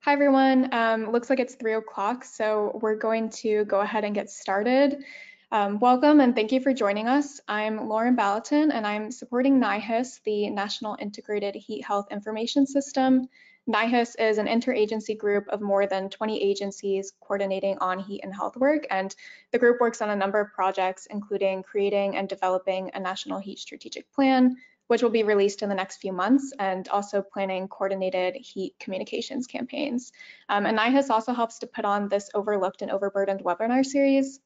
Hi everyone. Looks like it's 3 o'clock, so we're going to go ahead and get started. Welcome and thank you for joining us. I'm Lauren Ballatin and I'm supporting NIHIS, the National Integrated Heat Health Information System. NIHIS is an interagency group of more than 20 agencies coordinating on heat and health work, and the group works on a number of projects, including creating and developing a national heat strategic plan, which will be released in the next few months, and also planning coordinated heat communications campaigns. And NIHIS also helps to put on this Overlooked and Overburdened webinar series.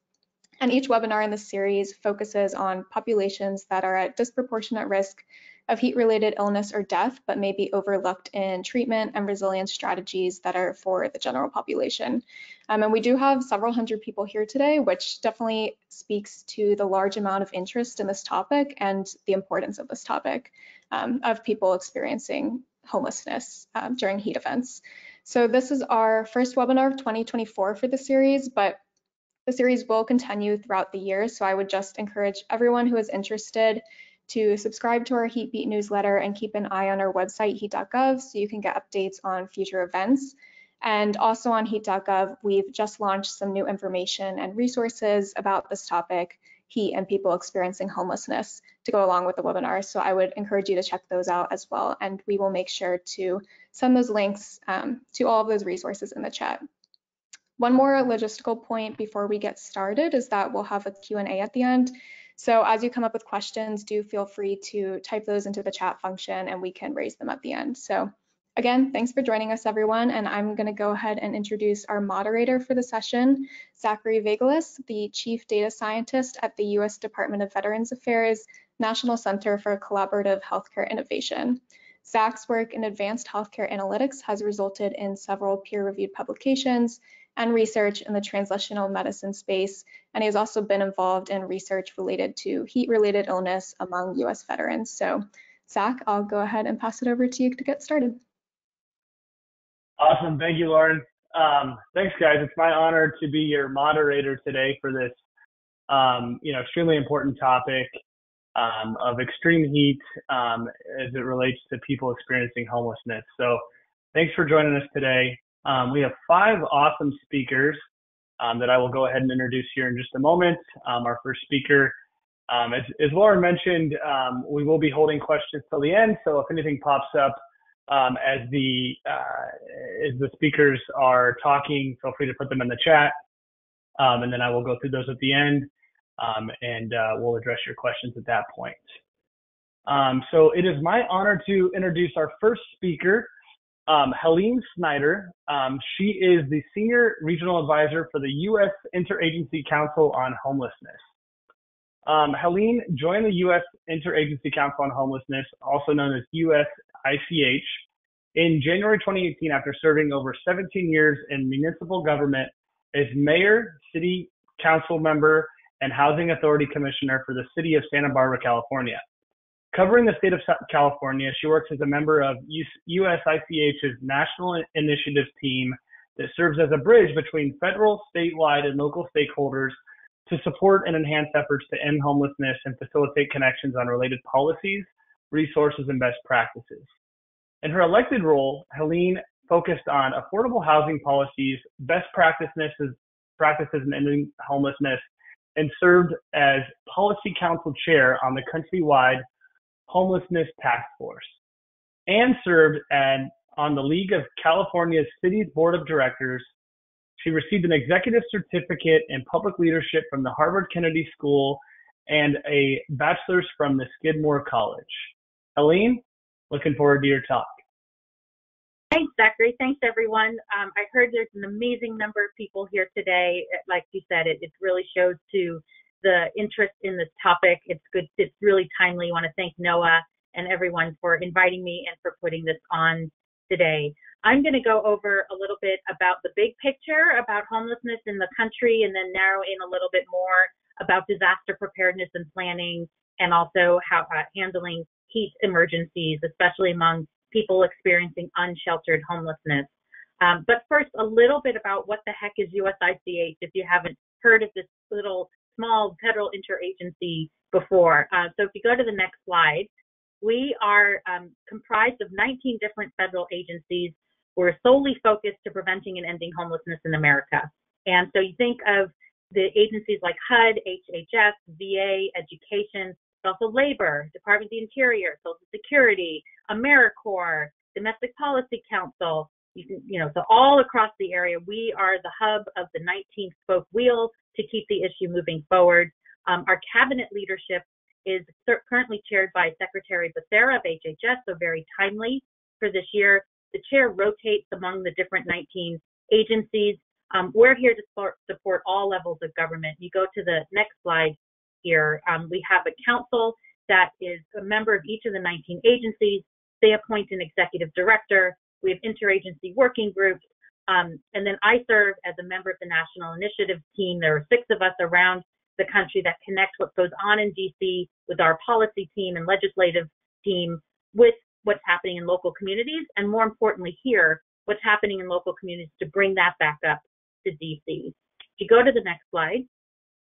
And each webinar in this series focuses on populations that are at disproportionate risk of heat-related illness or death, but may be overlooked in treatment and resilience strategies that are for the general population. And we do have several hundred people here today, which definitely speaks to the large amount of interest in this topic and the importance of this topic of people experiencing homelessness during heat events. So this is our first webinar of 2024 for the series, but the series will continue throughout the year, so I would just encourage everyone who is interested to subscribe to our HeatBeat newsletter and keep an eye on our website, heat.gov, so you can get updates on future events. And also on heat.gov, we've just launched some new information and resources about this topic, heat and people experiencing homelessness, to go along with the webinar. So I would encourage you to check those out as well, and we will make sure to send those links to all of those resources in the chat. One more logistical point before we get started is that we'll have a Q&A at the end. So as you come up with questions, do feel free to type those into the chat function and we can raise them at the end. So again, thanks for joining us, everyone. And I'm going to go ahead and introduce our moderator for the session, Zachary Vagelis, the Chief Data Scientist at the U.S. Department of Veterans Affairs National Center for Collaborative Healthcare Innovation. Zach's work in advanced healthcare analytics has resulted in several peer-reviewed publications and research in the translational medicine space, and he has also been involved in research related to heat-related illness among U.S. veterans. So, Zach, I'll go ahead and pass it over to you to get started. Awesome. Thank you, Lauren. Thanks, guys. It's my honor to be your moderator today for this, extremely important topic of extreme heat as it relates to people experiencing homelessness. So thanks for joining us today. We have 5 awesome speakers that I will go ahead and introduce here in just a moment. Our first speaker, as Lauren mentioned, we will be holding questions till the end. So if anything pops up as the speakers are talking, feel free to put them in the chat, and then I will go through those at the end, and we'll address your questions at that point. So it is my honor to introduce our first speaker, Helene Snyder. She is the Senior Regional Advisor for the U.S. Interagency Council on Homelessness. Helene joined the U.S. Interagency Council on Homelessness, also known as USICH, in January 2018 after serving over 17 years in municipal government as mayor, city council member, and housing authority commissioner for the city of Santa Barbara, California. Covering the state of California, she works as a member of USICH's National Initiatives team that serves as a bridge between federal, statewide, and local stakeholders to support and enhance efforts to end homelessness and facilitate connections on related policies, resources, and best practices. In her elected role, Helene focused on affordable housing policies, best practices in ending homelessness, and served as Policy Council Chair on the countrywide Homelessness Task Force, and served on the League of California's Cities Board of Directors. She received an executive certificate in public leadership from the Harvard Kennedy School and a bachelor's from the Skidmore College. Helene, looking forward to your talk. Thanks, Zachary. Thanks, everyone. I heard there's an amazing number of people here today. Like you said, it really shows to the interest in this topic. It's good. It's really timely. I want to thank Noah and everyone for inviting me and for putting this on today. I'm going to go over a little bit about the big picture about homelessness in the country, and then narrow in a little bit more about disaster preparedness and planning, and also how handling heat emergencies, especially among people experiencing unsheltered homelessness. But first, a little bit about what the heck is USICH, if you haven't heard of this little small federal interagency before. So if you go to the next slide, we are comprised of 19 different federal agencies We're solely focused to preventing and ending homelessness in America. And so you think of the agencies like HUD, HHS, VA, education, but also labor, Department of the Interior, Social Security, AmeriCorps, Domestic Policy Council. So all across the area, we are the hub of the 19th spoke wheel to keep the issue moving forward. Our cabinet leadership is currently chaired by Secretary Becerra of HHS, so very timely for this year. The chair rotates among the different 19 agencies. We're here to support all levels of government. You go to the next slide here. We have a council that is a member of each of the 19 agencies. They appoint an executive director. We have interagency working groups. And then I serve as a member of the National Initiative team. There are 6 of us around the country that connect what goes on in DC with our policy team and legislative team with what's happening in local communities, and more importantly here, what's happening in local communities to bring that back up to DC. If you go to the next slide,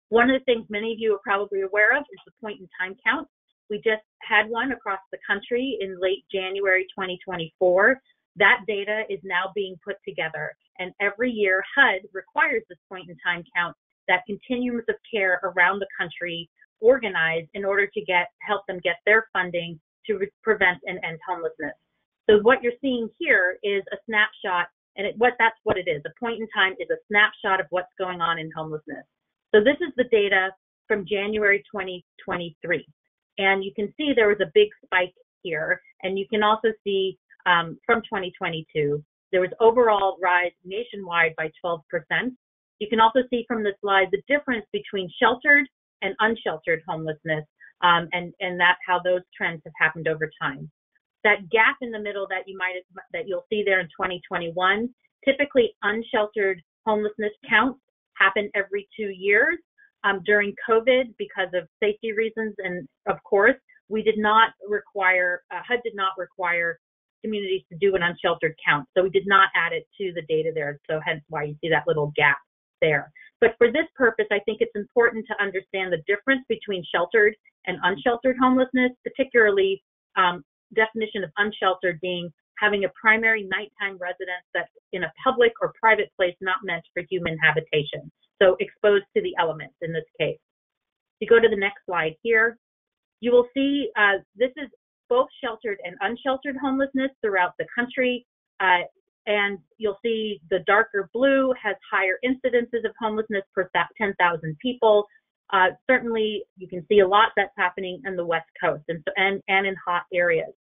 one of the things many of you are probably aware of is the point in time count. We just had one across the country in late January 2024. That data is now being put together, and every year HUD requires this point in time count, that continuums of care around the country organized in order to help them get their funding to prevent and end homelessness. So what you're seeing here is a snapshot, and that's what it is. A point in time is a snapshot of what's going on in homelessness. So this is the data from January 2023. And you can see there was a big spike here. And you can also see from 2022, there was overall rise nationwide by 12%. You can also see from the slide the difference between sheltered and unsheltered homelessness, and how those trends have happened over time. That gap in the middle that you'll see there in 2021, typically unsheltered homelessness counts happen every 2 years. During COVID, because of safety reasons, and of course, HUD did not require communities to do an unsheltered count, so we did not add it to the data there. So hence why you see that little gap there. But for this purpose, I think it's important to understand the difference between sheltered and unsheltered homelessness, particularly definition of unsheltered being having a primary nighttime residence that's in a public or private place not meant for human habitation, so exposed to the elements in this case. If you go to the next slide here, you will see this is both sheltered and unsheltered homelessness throughout the country. And you'll see the darker blue has higher incidences of homelessness per 10,000 people. Certainly, you can see a lot that's happening in the West Coast and in hot areas.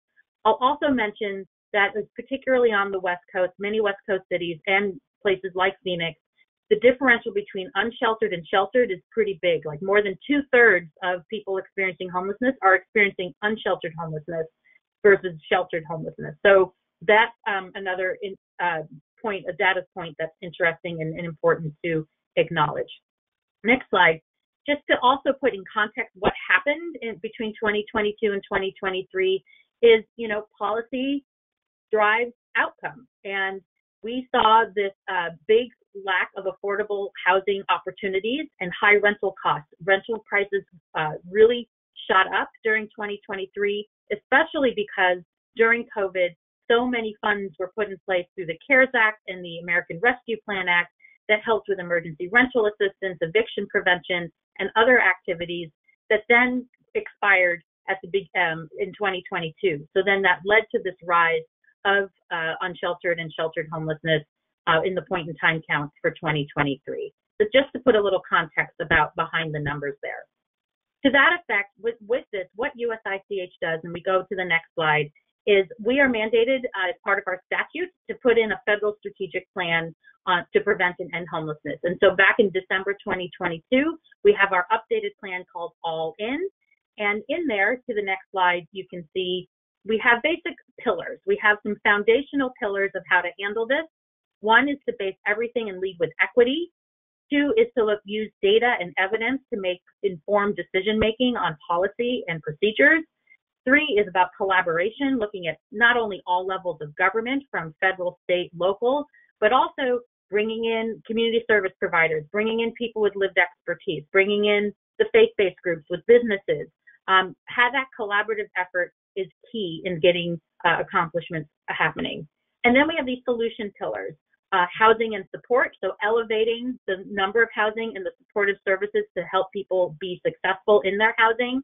I'll also mention that particularly on the West Coast, many West Coast cities and places like Phoenix, the differential between unsheltered and sheltered is pretty big. Like more than 2/3 of people experiencing homelessness are experiencing unsheltered homelessness versus sheltered homelessness. So that's another a data point that's interesting and important to acknowledge. Next slide. Just to also put in context what happened between 2022 and 2023 is, policy drives outcome. And we saw this big lack of affordable housing opportunities and high rental costs. Rental prices really shot up during 2023, especially because during COVID, so many funds were put in place through the CARES Act and the American Rescue Plan Act that helped with emergency rental assistance, eviction prevention, and other activities that then expired at in 2022. So then that led to this rise of unsheltered and sheltered homelessness in the point in time counts for 2023. So just to put a little context behind the numbers there. To that effect, with this, what USICH does, and we go to the next slide, is we are mandated as part of our statute to put in a federal strategic plan to prevent and end homelessness. And so back in December 2022, we have our updated plan called All In. And in there, to the next slide, you can see we have basic pillars. We have some foundational pillars of how to handle this. One is to base everything and lead with equity. 2 is to use data and evidence to make informed decision-making on policy and procedures. 3 is about collaboration, looking at not only all levels of government from federal, state, local, but also bringing in community service providers, bringing in people with lived expertise, bringing in the faith-based groups with businesses. How that collaborative effort is key in getting accomplishments happening. And then we have these solution pillars, housing and support, so elevating the number of housing and the supportive services to help people be successful in their housing,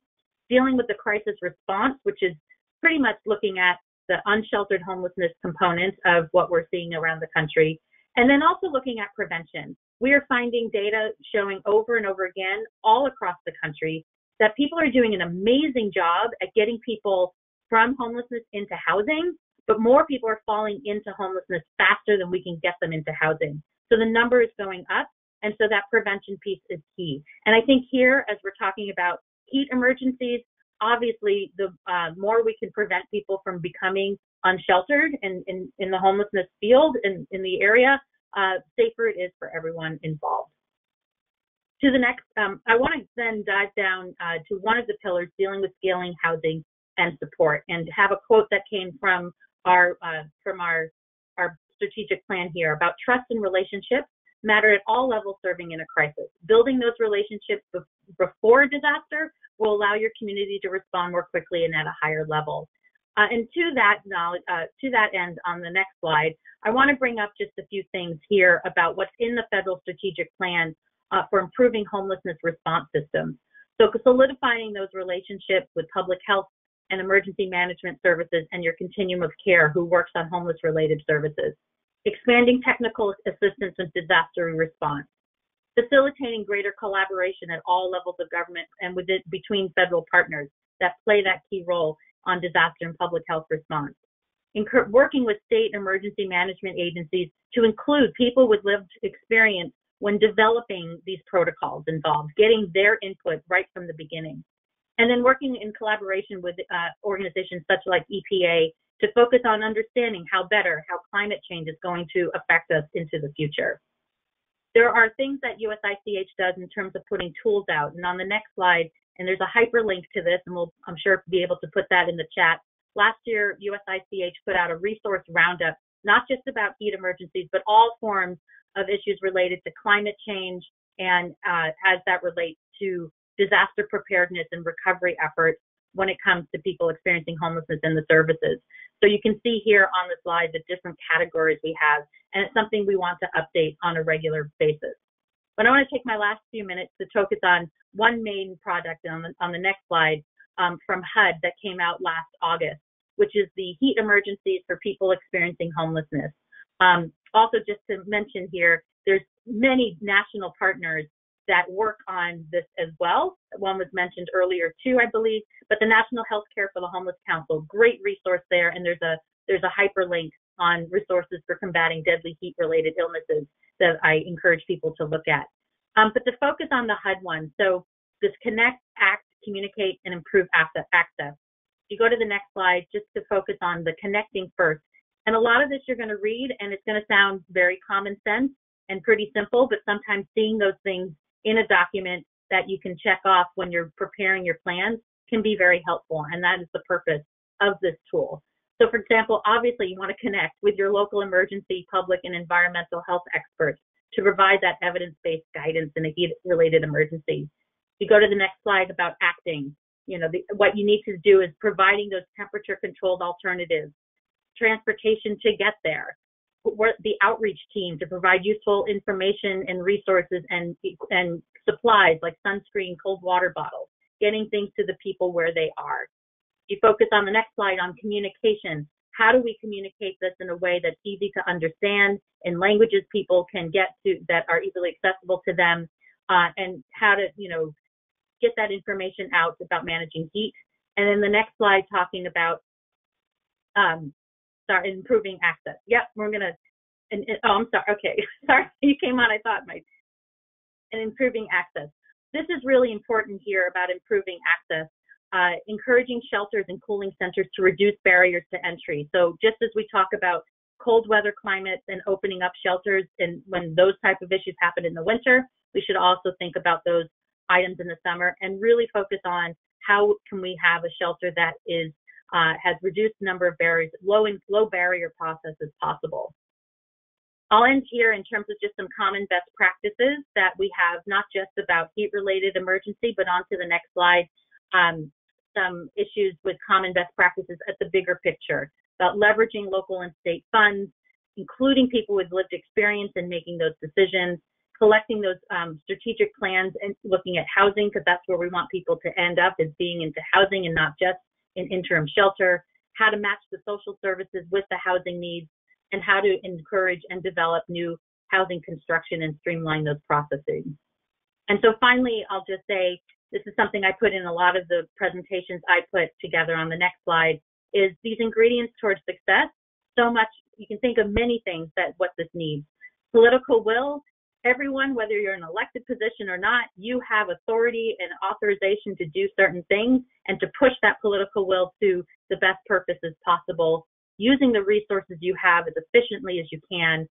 dealing with the crisis response, which is pretty much looking at the unsheltered homelessness component of what we're seeing around the country, and then also looking at prevention. We are finding data showing over and over again all across the country that people are doing an amazing job at getting people from homelessness into housing, but more people are falling into homelessness faster than we can get them into housing. So the number is going up, and so that prevention piece is key. And I think here, as we're talking about heat emergencies, obviously the more we can prevent people from becoming unsheltered in the homelessness field in the area, safer it is for everyone involved. To the next, I want to then dive down to one of the pillars, dealing with scaling housing and support, and have a quote that came from our strategic plan here about trust and relationships matter at all levels serving in a crisis. Building those relationships before a disaster will allow your community to respond more quickly and at a higher level. And to that end, on the next slide, I want to bring up just a few things here about what's in the federal strategic plan for improving homelessness response systems. So solidifying those relationships with public health and emergency management services and your continuum of care who works on homeless-related services. Expanding technical assistance and disaster response. Facilitating greater collaboration at all levels of government and between federal partners that play that key role on disaster and public health response. Working with state emergency management agencies to include people with lived experience when developing these protocols involved, getting their input right from the beginning. And then working in collaboration with organizations such like EPA to focus on understanding how climate change is going to affect us into the future. There are things that USICH does in terms of putting tools out. And on the next slide, and there's a hyperlink to this, and we'll, I'm sure, be able to put that in the chat. Last year, USICH put out a resource roundup, not just about heat emergencies, but all forms of issues related to climate change and as that relates to disaster preparedness and recovery efforts when it comes to people experiencing homelessness in the services. So you can see here on the slide the different categories we have, and it's something we want to update on a regular basis. But I want to take my last few minutes to focus on one main project on the next slide from HUD that came out last August, which is the heat emergencies for people experiencing homelessness. Also, just to mention here, there's many national partners that work on this as well. One was mentioned earlier too, I believe, but the National Healthcare for the Homeless Council, great resource there, and there's a hyperlink on resources for combating deadly heat-related illnesses that I encourage people to look at. But to focus on the HUD one, so this connect, act, communicate, and improve access. You go to the next slide just to focus on the connecting first. And a lot of this you're going to read, and it's going to sound very common sense and pretty simple, but sometimes seeing those things in a document that you can check off when you're preparing your plans can be very helpful, and that is the purpose of this tool. So for example, obviously you want to connect with your local emergency, public, and environmental health experts to provide that evidence-based guidance in a heat-related emergency. You go to the next slide about acting. You know, what you need to do is providing those temperature-controlled alternatives, transportation to get there, the outreach team to provide useful information and resources and supplies like sunscreen, cold water bottles, getting things to the people where they are. You focus on the next slide on communication. How do we communicate this in a way that's easy to understand in languages people can get to that are easily accessible to them, and how to, get that information out about managing heat. And then the next slide talking about improving access. Yep, we're gonna. Oh, I'm sorry. Okay, sorry, you came on. I thought and improving access. This is really important here about improving access. Encouraging shelters and cooling centers to reduce barriers to entry. So just as we talk about cold weather climates and opening up shelters, and when those type of issues happen in the winter, we should also think about those items in the summer and really focus on how can we have a shelter that is has reduced number of barriers, low barrier process as possible. I'll end here in terms of just some common best practices that we have, not just about heat-related emergency, but on to the next slide. Some issues with common best practices at the bigger picture. about leveraging local and state funds, including people with lived experience in making those decisions, collecting those strategic plans and looking at housing, because that's where we want people to end up, is being into housing and not just in interim shelter, how to match the social services with the housing needs, and how to encourage and develop new housing construction and streamline those processes. And so finally, I'll just say, this is something I put in a lot of the presentations I put together on the next slide, is these ingredients towards success. So much, you can think of many things that what this needs. Political will. Everyone, whether you're in an elected position or not, you have authority and authorization to do certain things and to push that political will to the best purposes possible, using the resources you have as efficiently as you can,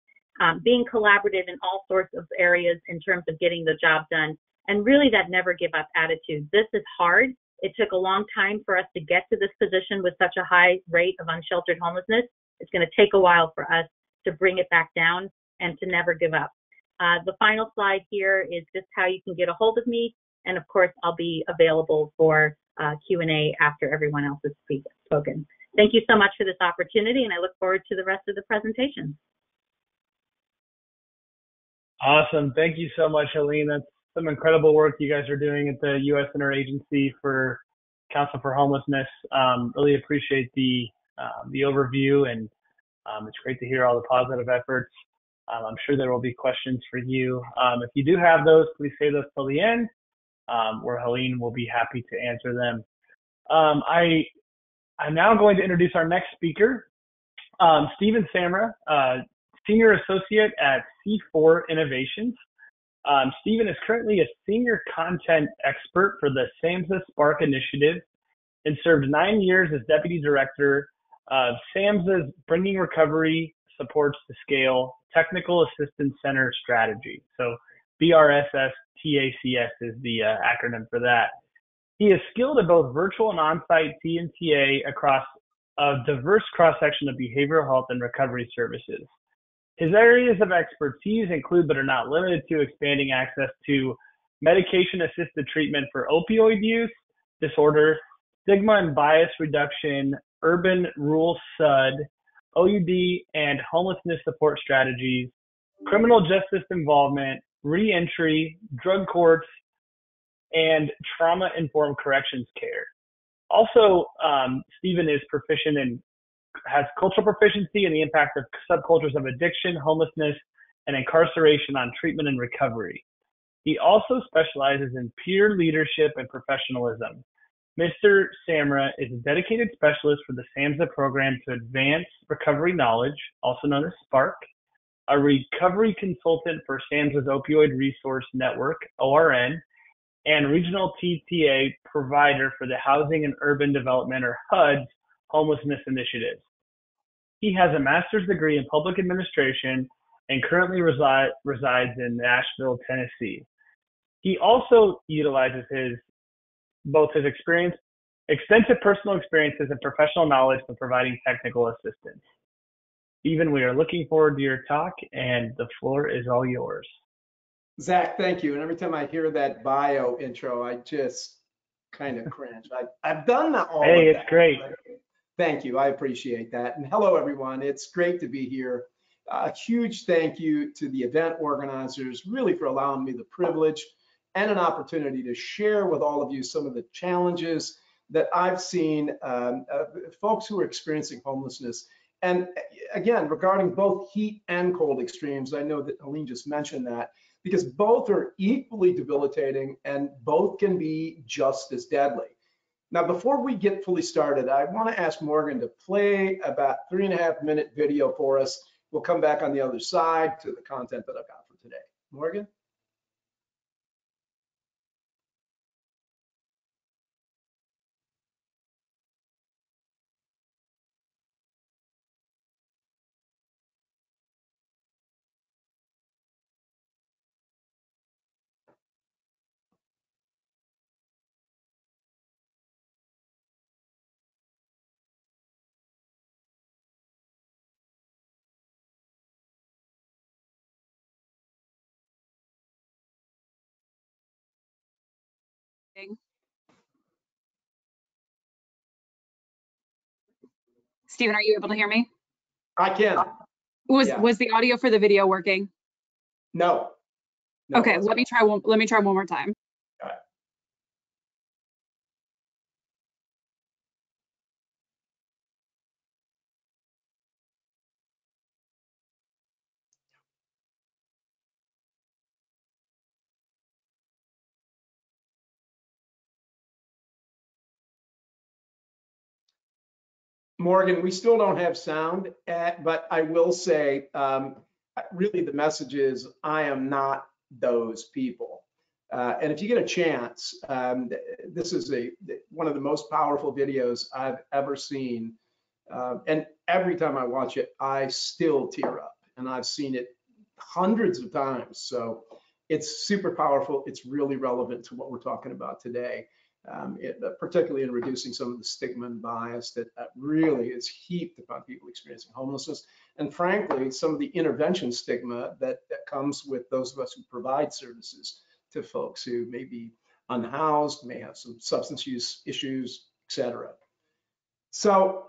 being collaborative in all sorts of areas in terms of getting the job done, and really that never give up attitude. This is hard. It took a long time for us to get to this position with such a high rate of unsheltered homelessness. It's going to take a while for us to bring it back down and to never give up. The final slide here is just how you can get a hold of me. And of course, I'll be available for Q&A after everyone else has spoken. Thank you so much for this opportunity, and I look forward to the rest of the presentation. Awesome. Thank you so much, Helene. That's some incredible work you guys are doing at the U.S. Interagency for Council for Homelessness. Really appreciate the overview, and it's great to hear all the positive efforts. I'm sure there will be questions for you. If you do have those, please save those till the end, where Helene will be happy to answer them. I'm now going to introduce our next speaker, Stephen Samra, Senior Associate at C4 Innovations. Stephen is currently a Senior Content Expert for the SAMHSA Spark Initiative and served 9 years as Deputy Director of SAMHSA's Bringing Recovery Supports to Scale Technical Assistance Center Strategy. So BRSSTACS is the acronym for that. He is skilled at both virtual and on-site TNTA across a diverse cross-section of behavioral health and recovery services. His areas of expertise include, but are not limited to, expanding access to medication-assisted treatment for opioid use disorder, stigma and bias reduction, urban-rural SUD, OUD and homelessness support strategies, criminal justice involvement, re-entry, drug courts, and trauma-informed corrections care. Also, Stephen is proficient in, has cultural proficiency in the impact of subcultures of addiction, homelessness, and incarceration on treatment and recovery. He also specializes in peer leadership and professionalism. Mr. Samra is a dedicated specialist for the SAMHSA program to advance recovery knowledge, also known as SPARK, a recovery consultant for SAMHSA's Opioid Resource Network, ORN, and regional TTA provider for the Housing and Urban Development, or HUD's, homelessness initiatives. He has a master's degree in public administration and currently resides in Nashville, Tennessee. He also utilizes both his experience, extensive personal experiences, and professional knowledge for providing technical assistance. Stephen, we are looking forward to your talk, and the floor is all yours. Zach, thank you. And every time I hear that bio intro, I just kind of cringe. I've done that all. Hey, it's great. Thank you. I appreciate that. And hello, everyone. It's great to be here. A huge thank you to the event organizers, really, for allowing me the privilege and an opportunity to share with all of you some of the challenges that I've seen folks who are experiencing homelessness. And again, regarding both heat and cold extremes, I know that Helene just mentioned that, because both are equally debilitating and both can be just as deadly. Now, before we get fully started, I want to ask Morgan to play about 3.5-minute video for us. We'll come back on the other side to the content that I've got for today. Morgan? Stephen, are you able to hear me? I can. Yeah. Was the audio for the video working? No. No, Okay, let me try one more time. All right. Morgan, we still don't have sound, but I will say, really the message is I am not those people. And if you get a chance, this is one of the most powerful videos I've ever seen. And every time I watch it, I still tear up, and I've seen it hundreds of times. So it's super powerful. It's really relevant to what we're talking about today. Particularly in reducing some of the stigma and bias that really is heaped upon people experiencing homelessness. And frankly, some of the intervention stigma that comes with those of us who provide services to folks who may be unhoused, may have some substance use issues, et cetera. So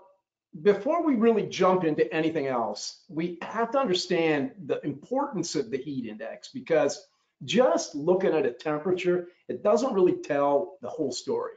before we really jump into anything else, we have to understand the importance of the heat index, because just looking at a temperature, it doesn't really tell the whole story.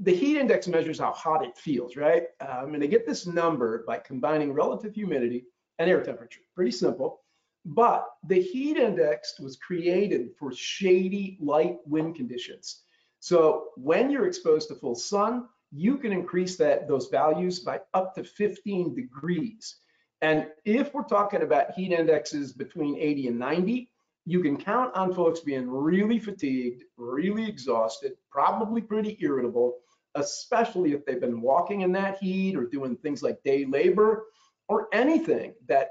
The heat index measures how hot it feels, right? And they get this number by combining relative humidity and air temperature. Pretty simple. But the heat index was created for shady, light wind conditions. So when you're exposed to full sun, you can increase those values by up to 15 degrees. And if we're talking about heat indexes between 80 and 90, you can count on folks being really fatigued, really exhausted, probably pretty irritable, especially if they've been walking in that heat or doing things like day labor or anything that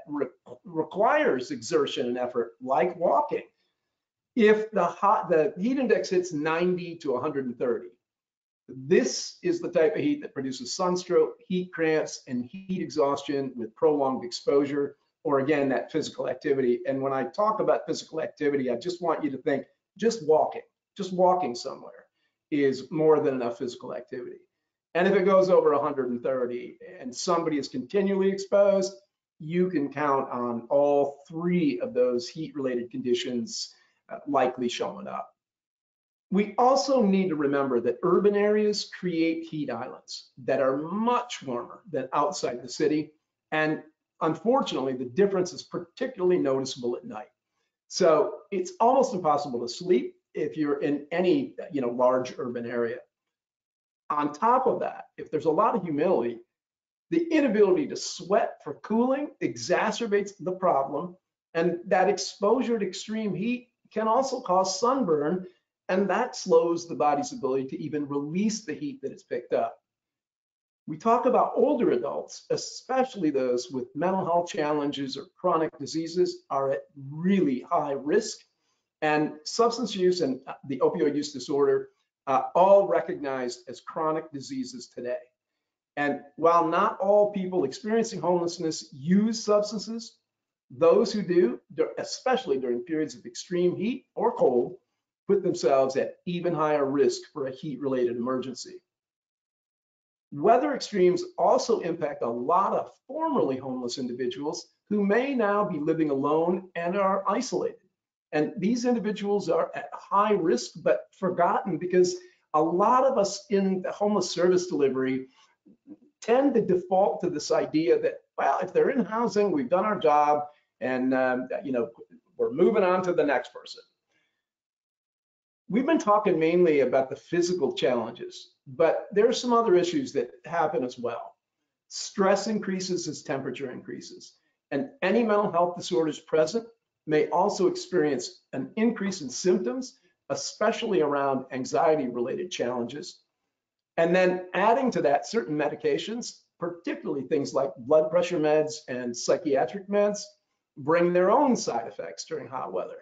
requires exertion and effort, like walking. If the heat index hits 90 to 130, this is the type of heat that produces sunstroke, heat cramps, and heat exhaustion with prolonged exposure, or again, that physical activity. And when I talk about physical activity, I just want you to think just walking somewhere is more than enough physical activity. And if it goes over 130 and somebody is continually exposed, you can count on all three of those heat-related conditions likely showing up. We also need to remember that urban areas create heat islands that are much warmer than outside the city. And unfortunately, the difference is particularly noticeable at night. So it's almost impossible to sleep if you're in any large urban area. On top of that, if there's a lot of humidity, the inability to sweat for cooling exacerbates the problem. And that exposure to extreme heat can also cause sunburn, and that slows the body's ability to even release the heat that it's picked up. We talk about older adults, especially those with mental health challenges or chronic diseases, are at really high risk. And substance use and the opioid use disorder all recognized as chronic diseases today. And while not all people experiencing homelessness use substances, those who do, especially during periods of extreme heat or cold, put themselves at even higher risk for a heat-related emergency. Weather extremes also impact a lot of formerly homeless individuals who may now be living alone and are isolated. And these individuals are at high risk, but forgotten, because a lot of us in the homeless service delivery tend to default to this idea that, well, if they're in housing, we've done our job, and we're moving on to the next person. We've been talking mainly about the physical challenges, but there are some other issues that happen as well. Stress increases as temperature increases, and any mental health disorders present may also experience an increase in symptoms, especially around anxiety-related challenges. And then adding to that, certain medications, particularly things like blood pressure meds and psychiatric meds, bring their own side effects during hot weather.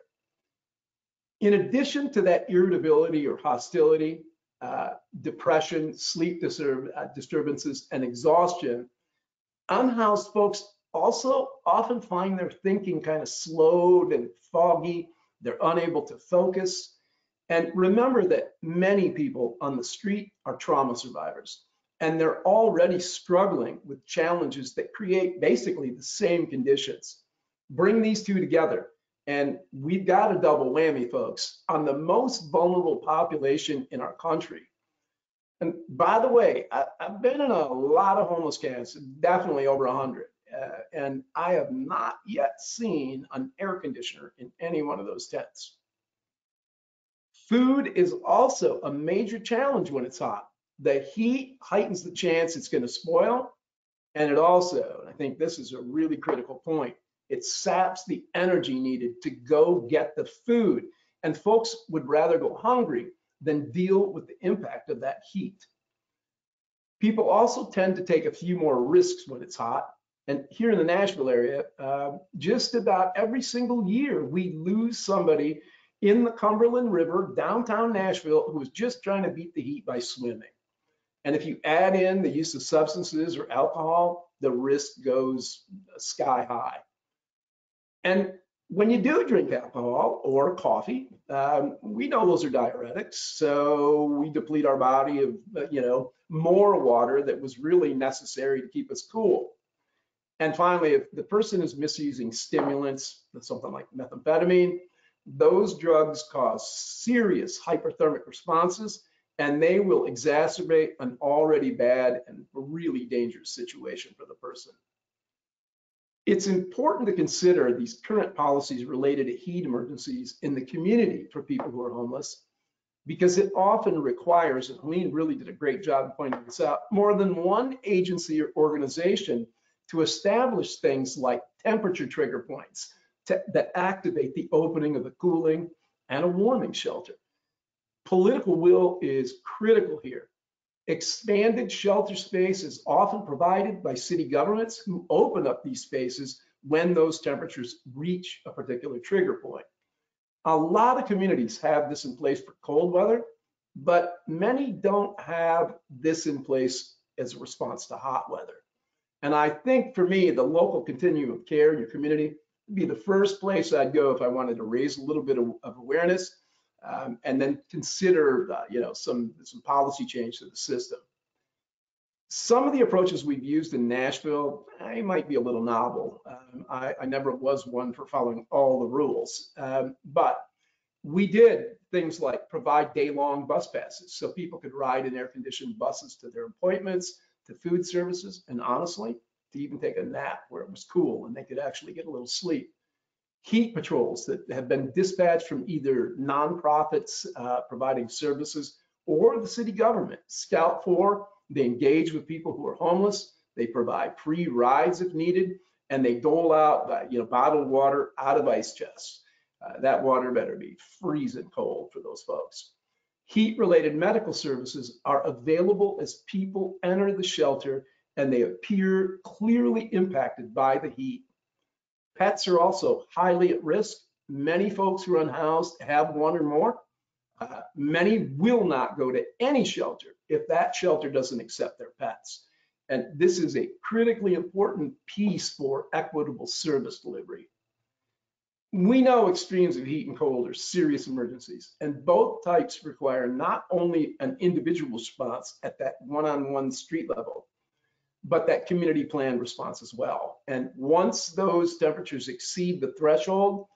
In addition to that irritability or hostility, depression, sleep disturbances, and exhaustion, unhoused folks also often find their thinking kind of slowed and foggy. They're unable to focus. And remember that many people on the street are trauma survivors. and they're already struggling with challenges that create basically the same conditions. Bring these two together, and we've got a double whammy, folks, on the most vulnerable population in our country. And by the way, I've been in a lot of homeless camps, definitely over 100, and I have not yet seen an air conditioner in any one of those tents. Food is also a major challenge when it's hot. The heat heightens the chance it's going to spoil, and it also, and I think this is a really critical point, it saps the energy needed to go get the food, and folks would rather go hungry than deal with the impact of that heat. People also tend to take a few more risks when it's hot. And here in the Nashville area, just about every single year, we lose somebody in the Cumberland River, downtown Nashville, who is just trying to beat the heat by swimming. And if you add in the use of substances or alcohol, the risk goes sky high. And when you do drink alcohol or coffee, we know those are diuretics, so we deplete our body of more water that was really necessary to keep us cool. And finally, if the person is misusing stimulants, something like methamphetamine, those drugs cause serious hyperthermic responses, and they will exacerbate an already bad and really dangerous situation for the person. It's important to consider these current policies related to heat emergencies in the community for people who are homeless, because it often requires, and Helene really did a great job of pointing this out, more than one agency or organization to establish things like temperature trigger points that activate the opening of a cooling and a warming shelter. Political will is critical here. Expanded shelter space is often provided by city governments who open up these spaces when those temperatures reach a particular trigger point. A lot of communities have this in place for cold weather, but many don't have this in place as a response to hot weather. And I think for me, the local continuum of care in your community would be the first place I'd go if I wanted to raise a little bit of awareness. And then consider, some policy change to the system. Some of the approaches we've used in Nashville, might be a little novel. I never was one for following all the rules, but we did things like provide day-long bus passes so people could ride in air-conditioned buses to their appointments, to food services, and honestly, to even take a nap where it was cool and they could actually get a little sleep. Heat patrols that have been dispatched from either nonprofits providing services or the city government. Scout for, they engage with people who are homeless, they provide free rides if needed, and they dole out bottled water out of ice chests. That water better be freezing cold for those folks. Heat-related medical services are available as people enter the shelter and they appear clearly impacted by the heat. Pets are also highly at risk. Many folks who are unhoused have one or more. Many will not go to any shelter if that shelter doesn't accept their pets. And this is a critically important piece for equitable service delivery. We know extremes of heat and cold are serious emergencies, and both types require not only an individual response at that one-on-one street level, but that community plan response as well. And once those temperatures exceed the threshold,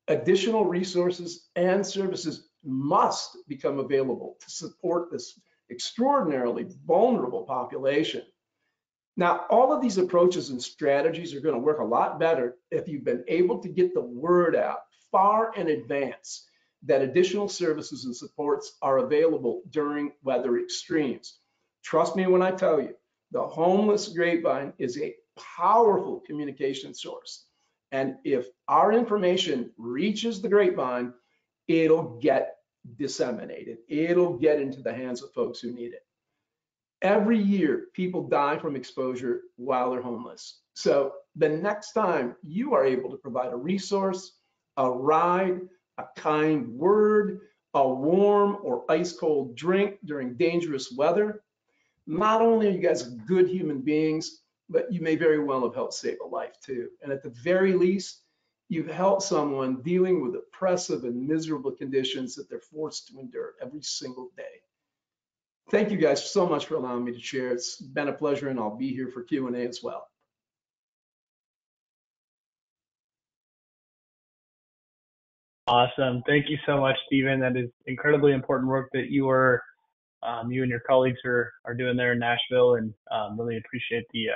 additional resources and services must become available to support this extraordinarily vulnerable population. Now, all of these approaches and strategies are going to work a lot better if you've been able to get the word out far in advance that additional services and supports are available during weather extremes. Trust me when I tell you, the homeless grapevine is a powerful communication source. And if our information reaches the grapevine, it'll get disseminated. It'll get into the hands of folks who need it. Every year, people die from exposure while they're homeless. So the next time you are able to provide a resource, a ride, a kind word, a warm or ice cold drink during dangerous weather, not only are you guys good human beings, but you may very well have helped save a life too. And at the very least, you've helped someone dealing with oppressive and miserable conditions that they're forced to endure every single day. Thank you guys so much for allowing me to share. It's been a pleasure, and I'll be here for Q&A as well. Awesome. Thank you so much, Stephen. That is incredibly important work that you and your colleagues are doing there in Nashville, and really appreciate the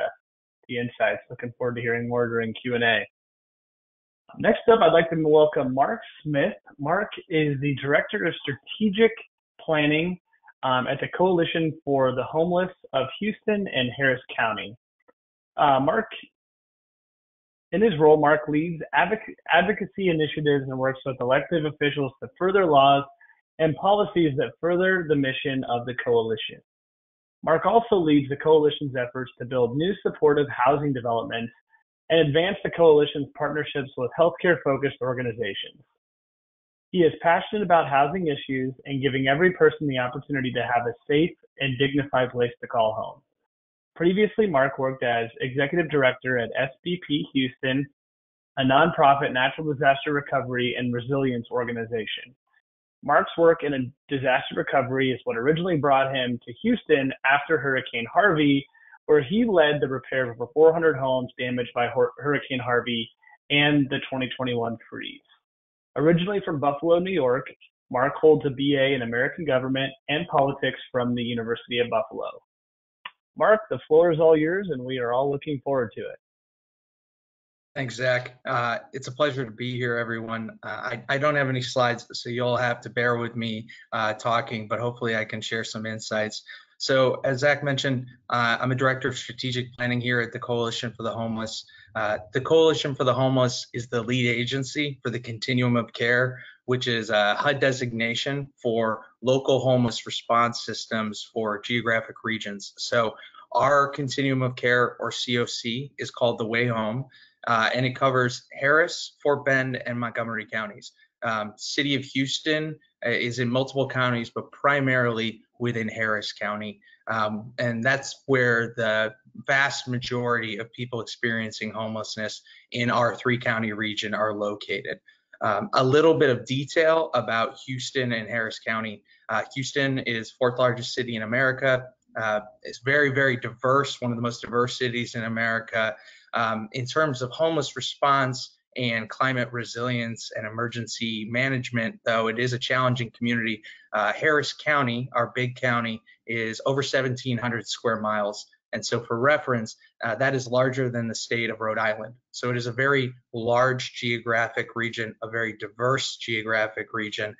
insights. Looking forward to hearing more during Q&A. Next up, I'd like to welcome Mark Smith. Mark is the Director of Strategic Planning at the Coalition for the Homeless of Houston and Harris County. In his role, Mark leads advocacy initiatives and works with elected officials to further laws and policies that further the mission of the coalition. Mark also leads the coalition's efforts to build new supportive housing developments and advance the coalition's partnerships with healthcare-focused organizations. He is passionate about housing issues and giving every person the opportunity to have a safe and dignified place to call home. Previously, Mark worked as Executive Director at SBP Houston, a nonprofit natural disaster recovery and resilience organization. Mark's work in disaster recovery is what originally brought him to Houston after Hurricane Harvey, where he led the repair of over 400 homes damaged by Hurricane Harvey and the 2021 freeze. Originally from Buffalo, New York, Mark holds a BA in American Government and Politics from the University of Buffalo. Mark, the floor is all yours, and we are all looking forward to it. Thanks, Zach. It's a pleasure to be here, everyone. I don't have any slides, so you'll have to bear with me talking, but hopefully I can share some insights. So as Zach mentioned, I'm a Director of Strategic Planning here at the Coalition for the Homeless. The Coalition for the Homeless is the lead agency for the Continuum of Care, which is a HUD designation for local homeless response systems for geographic regions. So our Continuum of Care, or COC, is called the Way Home, and it covers Harris, Fort Bend, and Montgomery counties. City of Houston is in multiple counties, but primarily within Harris County. And that's where the vast majority of people experiencing homelessness in our 3-county region are located. A little bit of detail about Houston and Harris County. Houston is 4th largest city in America. It's very, very diverse, one of the most diverse cities in America. In terms of homeless response and climate resilience and emergency management, though it is a challenging community, Harris County, our big county, is over 1,700 square miles. And so for reference, that is larger than the state of Rhode Island. So it is a very large geographic region, a very diverse geographic region,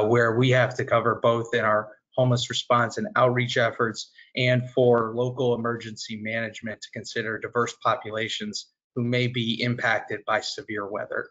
where we have to cover both in our homeless response and outreach efforts, and for local emergency management to consider diverse populations who may be impacted by severe weather.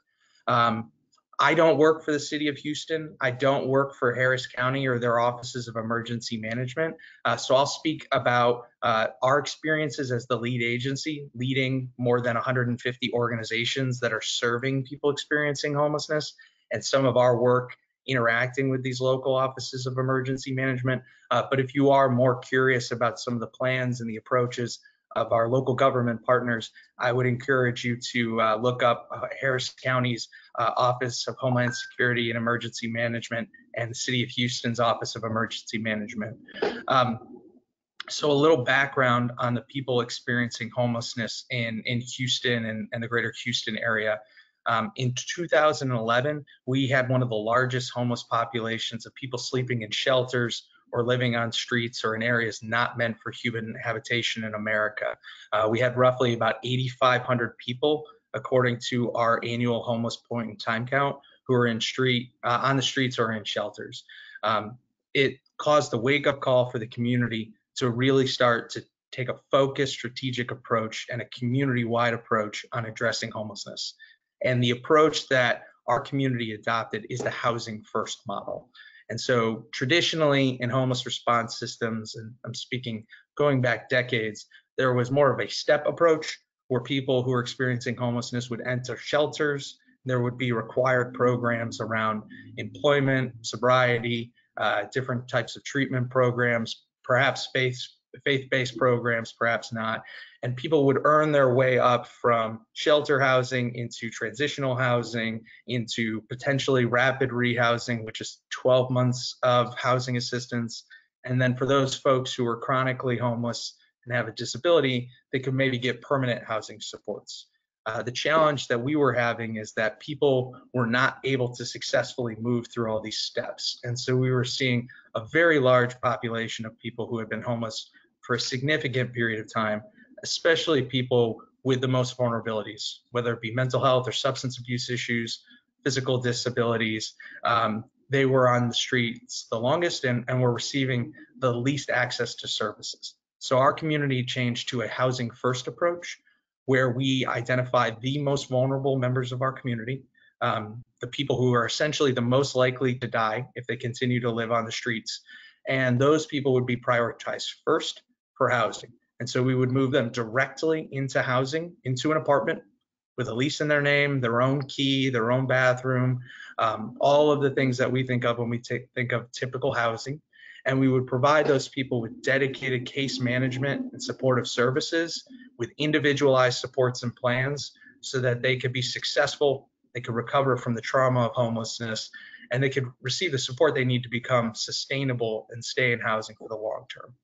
I don't work for the city of Houston. I don't work for Harris County or their offices of emergency management. So I'll speak about our experiences as the lead agency, leading more than 150 organizations that are serving people experiencing homelessness, and some of our work interacting with these local offices of emergency management. But if you are more curious about some of the plans and the approaches of our local government partners, I would encourage you to look up Harris County's Office of Homeland Security and Emergency Management and the City of Houston's Office of Emergency Management. So a little background on the people experiencing homelessness in Houston and the greater Houston area. In 2011, we had one of the largest homeless populations of people sleeping in shelters or living on streets or in areas not meant for human habitation in America. We had roughly about 8,500 people, according to our annual homeless point in time count, who are on the streets or in shelters. It caused a wake-up call for the community to really start to take a focused strategic approach and a community-wide approach on addressing homelessness. And the approach that our community adopted is the housing first model. And so traditionally in homeless response systems, and I'm speaking going back decades, there was more of a step approach where people who are experiencing homelessness would enter shelters. There would be required programs around employment, sobriety, different types of treatment programs, perhaps faith-based programs, perhaps not. And people would earn their way up from shelter housing into transitional housing, into potentially rapid rehousing, which is 12 months of housing assistance, And then for those folks who are chronically homeless and have a disability, they could maybe get permanent housing supports. The challenge that we were having is that people were not able to successfully move through all these steps. And so we were seeing a very large population of people who had been homeless for a significant period of time, especially people with the most vulnerabilities, whether it be mental health or substance abuse issues, physical disabilities. They were on the streets the longest and were receiving the least access to services. So our community changed to a housing first approach, where we identify the most vulnerable members of our community, the people who are essentially the most likely to die if they continue to live on the streets. And those people would be prioritized first for housing. And so we would move them directly into housing, into an apartment with a lease in their name, their own key, their own bathroom, all of the things that we think of when we think of typical housing. And we would provide those people with dedicated case management and supportive services with individualized supports and plans so that they could be successful, they could recover from the trauma of homelessness, and they could receive the support they need to become sustainable and stay in housing for the long term.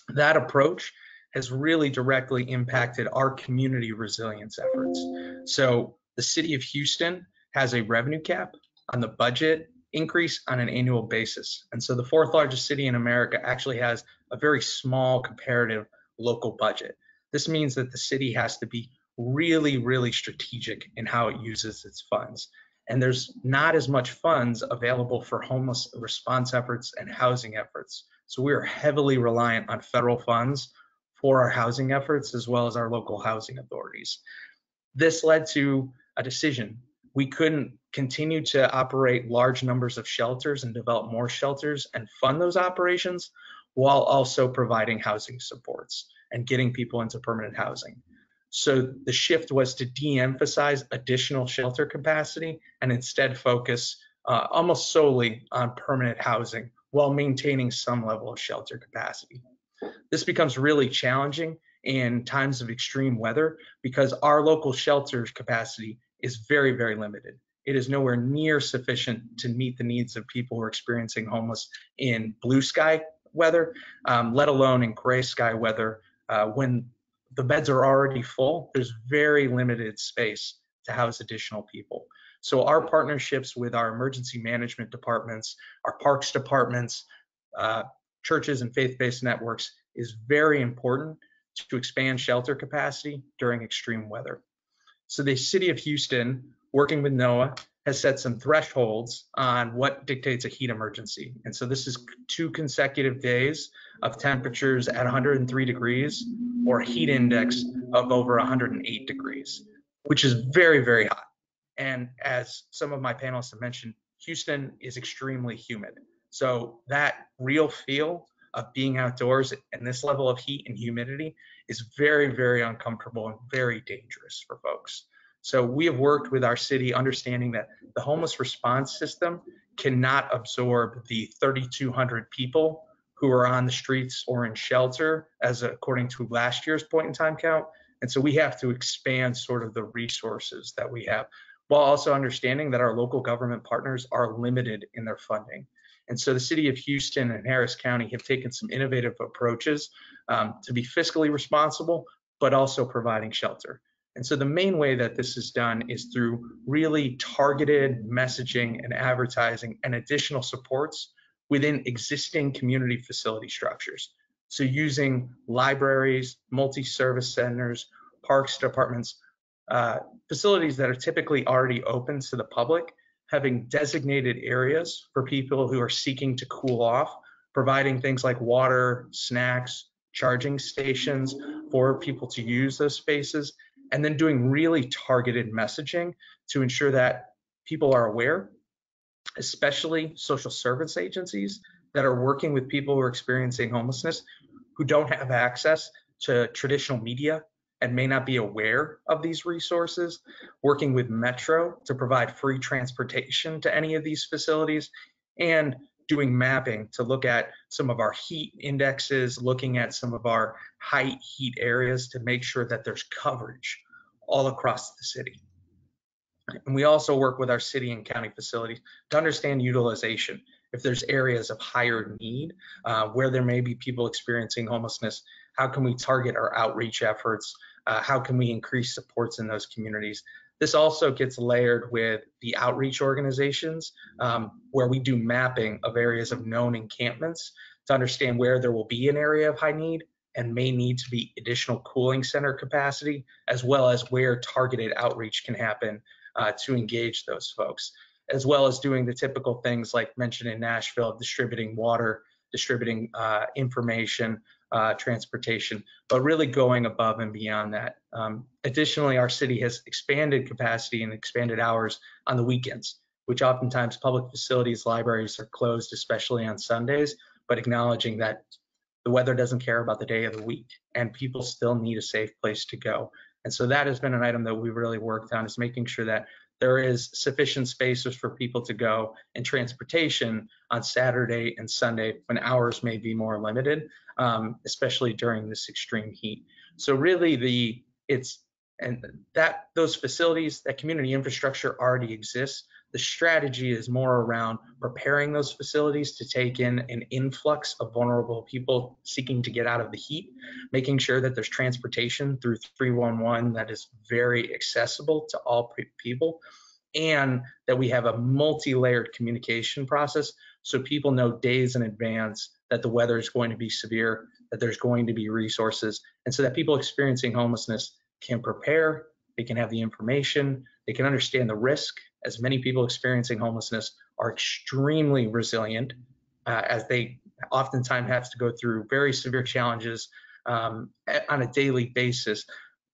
That approach has really directly impacted our community resilience efforts. So the city of Houston has a revenue cap on the budget increase on an annual basis. And so the fourth largest city in America actually has a very small comparative local budget. This means that the city has to be really, really strategic in how it uses its funds. And there's not as much funds available for homeless response efforts and housing efforts. So we are heavily reliant on federal funds for our housing efforts as well as our local housing authorities. This led to a decision. We couldn't continue to operate large numbers of shelters and develop more shelters and fund those operations while also providing housing supports and getting people into permanent housing. So the shift was to de-emphasize additional shelter capacity and instead focus almost solely on permanent housing while maintaining some level of shelter capacity. This becomes really challenging in times of extreme weather because our local shelter capacity is very, very limited. It is nowhere near sufficient to meet the needs of people who are experiencing homeless in blue sky weather, let alone in gray sky weather. When the beds are already full, there's very limited space to house additional people. So our partnerships with our emergency management departments, our parks departments, churches and faith-based networks is very important to expand shelter capacity during extreme weather. So the city of Houston, working with NOAA, has set some thresholds on what dictates a heat emergency. And so this is 2 consecutive days of temperatures at 103 degrees or a heat index of over 108 degrees, which is very, very hot. And as some of my panelists have mentioned, Houston is extremely humid. So that real feel of being outdoors and this level of heat and humidity is very, very uncomfortable and very dangerous for folks. So we have worked with our city understanding that the homeless response system cannot absorb the 3,200 people who are on the streets or in shelter as according to last year's point in time count. And so we have to expand sort of the resources that we have while also understanding that our local government partners are limited in their funding. And so the city of Houston and Harris County have taken some innovative approaches to be fiscally responsible, but also providing shelter. And so the main way that this is done is through really targeted messaging and advertising and additional supports within existing community facility structures. So using libraries, multi-service centers, parks departments, facilities that are typically already open to the public, having designated areas for people who are seeking to cool off, providing things like water, snacks, charging stations for people to use those spaces, and then doing really targeted messaging to ensure that people are aware, especially social service agencies that are working with people who are experiencing homelessness who don't have access to traditional media and may not be aware of these resources, working with Metro to provide free transportation to any of these facilities, and doing mapping to look at some of our heat indexes, looking at some of our high heat areas to make sure that there's coverage all across the city. And we also work with our city and county facilities to understand utilization if there's areas of higher need where there may be people experiencing homelessness, how can we target our outreach efforts? How can we increase supports in those communities? This also gets layered with the outreach organizations where we do mapping of areas of known encampments to understand where there will be an area of high need and may need to be additional cooling center capacity, as well as where targeted outreach can happen to engage those folks, as well as doing the typical things like mentioned in Nashville, distributing water, distributing information, transportation, but really going above and beyond that. Additionally, our city has expanded capacity and expanded hours on the weekends, which oftentimes public facilities, libraries are closed, especially on Sundays, but acknowledging that the weather doesn't care about the day of the week and people still need a safe place to go. And so that has been an item that we've really worked on, is making sure that there is sufficient spaces for people to go and transportation on Saturday and Sunday when hours may be more limited, especially during this extreme heat. So really those facilities, that community infrastructure already exists. The strategy is more around preparing those facilities to take in an influx of vulnerable people seeking to get out of the heat, making sure that there's transportation through 311 that is very accessible to all people, and that we have a multi-layered communication process so people know days in advance that the weather is going to be severe, that there's going to be resources, and so that people experiencing homelessness can prepare, they can have the information, they can understand the risk, as many people experiencing homelessness are extremely resilient, as they oftentimes have to go through very severe challenges on a daily basis,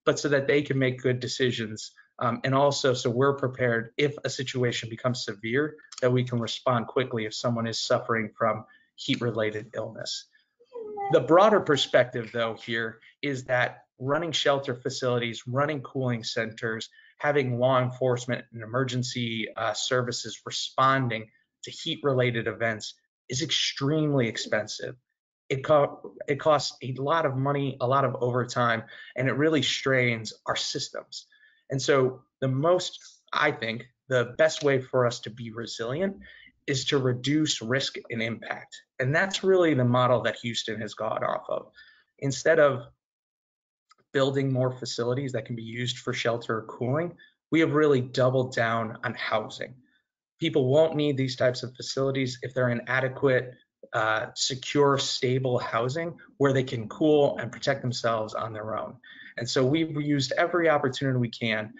but so that they can make good decisions. And also so we're prepared if a situation becomes severe, that we can respond quickly if someone is suffering from heat-related illness. The broader perspective, though, here is that running shelter facilities, running cooling centers, having law enforcement and emergency services responding to heat-related events is extremely expensive. It costs a lot of money, a lot of overtime, and it really strains our systems. And so I think the best way for us to be resilient is to reduce risk and impact. And that's really the model that Houston has got off of. Instead of building more facilities that can be used for shelter or cooling, we have really doubled down on housing. People won't need these types of facilities if they're in adequate, secure, stable housing where they can cool and protect themselves on their own. And so we've used every opportunity we can,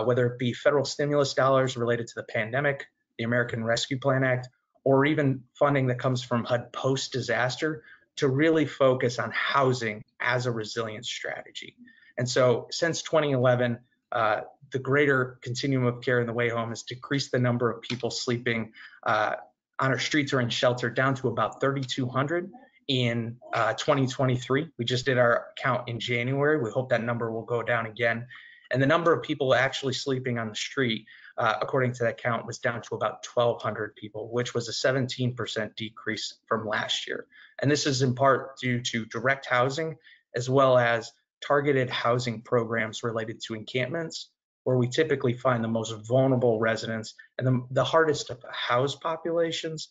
whether it be federal stimulus dollars related to the pandemic, the American Rescue Plan Act, or even funding that comes from HUD post-disaster, to really focus on housing as a resilience strategy. And so since 2011, the greater continuum of care in the way home has decreased the number of people sleeping on our streets or in shelter down to about 3,200 in 2023. We just did our count in January. We hope that number will go down again. And the number of people actually sleeping on the street, according to that count, was down to about 1,200 people, which was a 17% decrease from last year. And this is in part due to direct housing, as well as targeted housing programs related to encampments, where we typically find the most vulnerable residents and the hardest to house populations,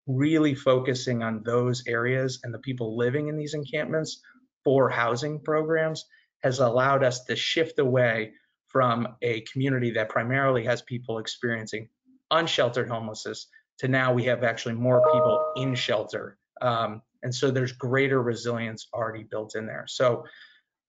really focusing on those areas and the people living in these encampments for housing programs has allowed us to shift away from a community that primarily has people experiencing unsheltered homelessness to now we have actually more people in shelter. And so there's greater resilience already built in there. So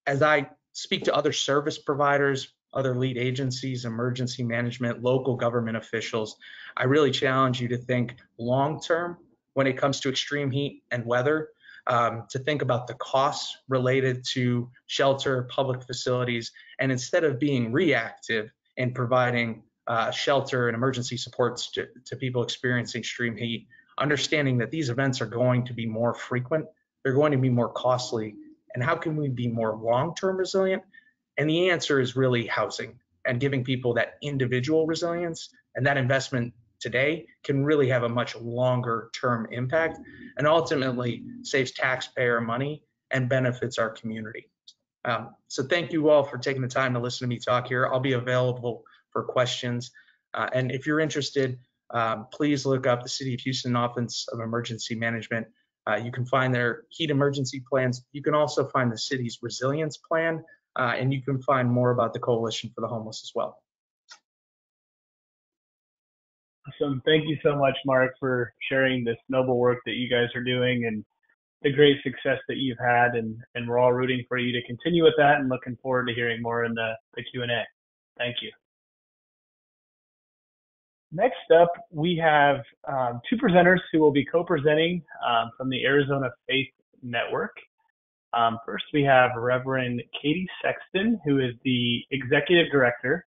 as I speak to other service providers, other lead agencies, emergency management, local government officials, I really challenge you to think long-term when it comes to extreme heat and weather, to think about the costs related to shelter, public facilities, and instead of being reactive and providing shelter and emergency supports to people experiencing extreme heat, understanding that these events are going to be more frequent, they're going to be more costly, and how can we be more long-term resilient? And the answer is really housing and giving people that individual resilience, and that investment today can really have a much longer term impact and ultimately saves taxpayer money and benefits our community. So thank you all for taking the time to listen to me talk here. I'll be available for questions. And if you're interested, please look up the City of Houston Office of Emergency Management. You can find their heat emergency plans. You can also find the city's resilience plan, and you can find more about the Coalition for the Homeless as well. Awesome. Thank you so much, Mark, for sharing this noble work that you guys are doing and the great success that you've had. And we're all rooting for you to continue with that and looking forward to hearing more in the Q&A. Thank you. Next up, we have two presenters who will be co-presenting from the Arizona Faith Network. First, we have Reverend Katie Sexton, who is the Executive Director.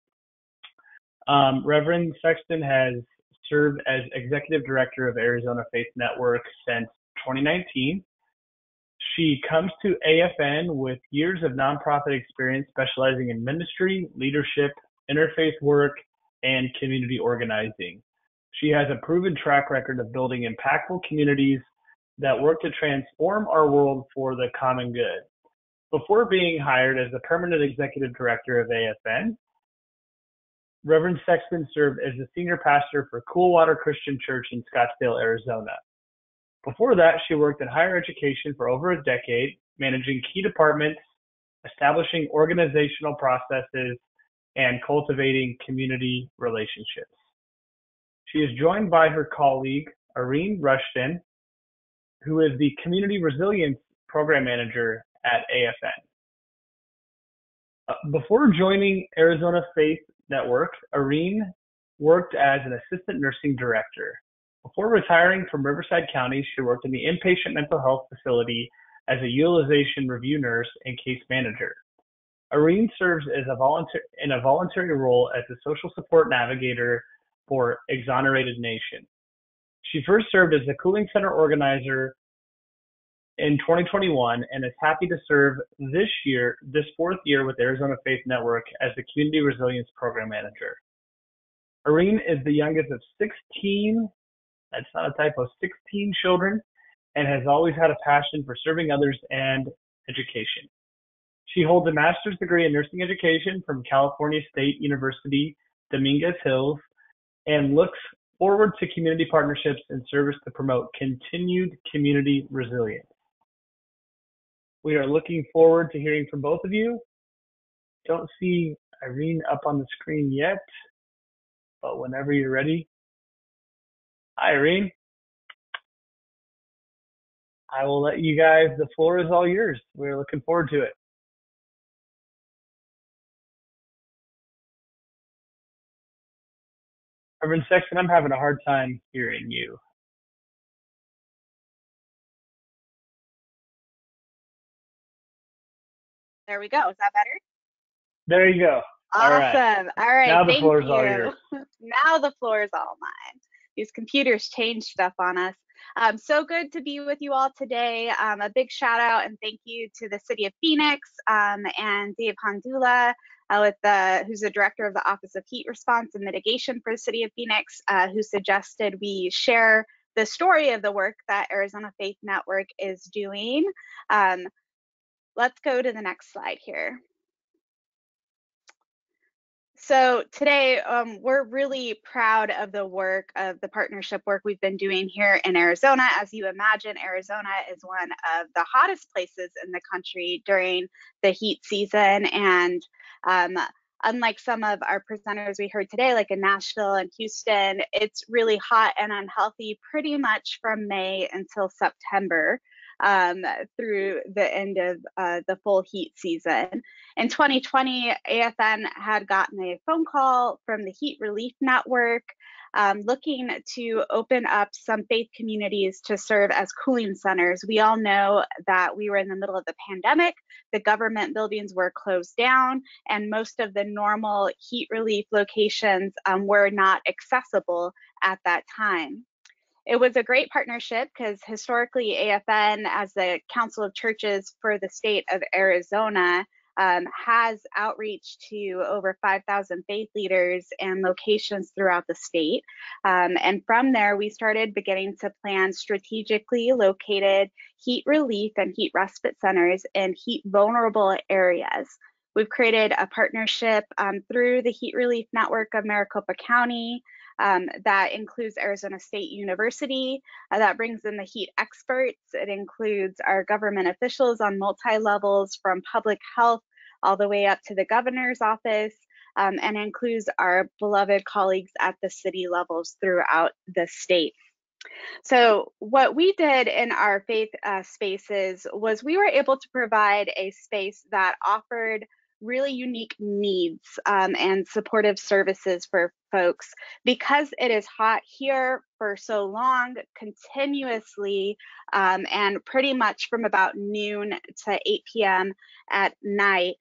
Reverend Sexton has served as Executive Director of Arizona Faith Network since 2019. She comes to AFN with years of nonprofit experience specializing in ministry, leadership, interfaith work, and community organizing. She has a proven track record of building impactful communities that work to transform our world for the common good. Before being hired as the permanent executive director of AFN, Reverend Sexton served as the senior pastor for Coolwater Christian Church in Scottsdale, Arizona. Before that, she worked in higher education for over a decade, managing key departments, establishing organizational processes, and cultivating community relationships. She is joined by her colleague, Irene Rushton, who is the Community Resilience Program Manager at AFN. Before joining Arizona Faith Network, Irene worked as an assistant nursing director. Before retiring from Riverside County, she worked in the inpatient mental health facility as a utilization review nurse and case manager. Irene serves as in a voluntary role as a social support navigator for Exonerated Nation. She first served as a cooling center organizer in 2021 and is happy to serve this fourth year with Arizona Faith Network as the Community Resilience Program Manager. Irene is the youngest of 16, that's not a typo, 16 children, and has always had a passion for serving others and education. She holds a master's degree in nursing education from California State University, Dominguez Hills, and looks forward to community partnerships and service to promote continued community resilience. We are looking forward to hearing from both of you. Don't see Irene up on the screen yet, but whenever you're ready. Hi, Irene. I will let you guys, the floor is all yours. We're looking forward to it. Reverend Sexton, I'm having a hard time hearing you. There we go. Is that better? There you go. Awesome. All right. Now the Thank floor is you. all yours. Now the floor is all mine. These computers change stuff on us. So good to be with you all today. A big shout out and thank you to the City of Phoenix and Dave Handula, who's the director of the Office of Heat Response and Mitigation for the City of Phoenix, who suggested we share the story of the work that Arizona Faith Network is doing. Let's go to the next slide here. So today, we're really proud of the work of the partnership work we've been doing here in Arizona. As you imagine, Arizona is one of the hottest places in the country during the heat season. And unlike some of our presenters we heard today, like in Nashville and Houston, it's really hot and unhealthy pretty much from May until September. Through the end of the full heat season. In 2020, AFN had gotten a phone call from the Heat Relief Network looking to open up some faith communities to serve as cooling centers. We all know that we were in the middle of the pandemic, the government buildings were closed down, and most of the normal heat relief locations were not accessible at that time. It was a great partnership because historically AFN, as the Council of Churches for the state of Arizona, has outreach to over 5,000 faith leaders and locations throughout the state. And from there, we started beginning to plan strategically located heat relief and heat respite centers in heat vulnerable areas. We've created a partnership through the Heat Relief Network of Maricopa County, That includes Arizona State University. That brings in the heat experts. It includes our government officials on multi-levels, from public health all the way up to the governor's office, and includes our beloved colleagues at the city levels throughout the state. So what we did in our faith spaces was we were able to provide a space that offered really unique needs and supportive services for folks. Because it is hot here for so long, continuously, and pretty much from about noon to 8 p.m. at night,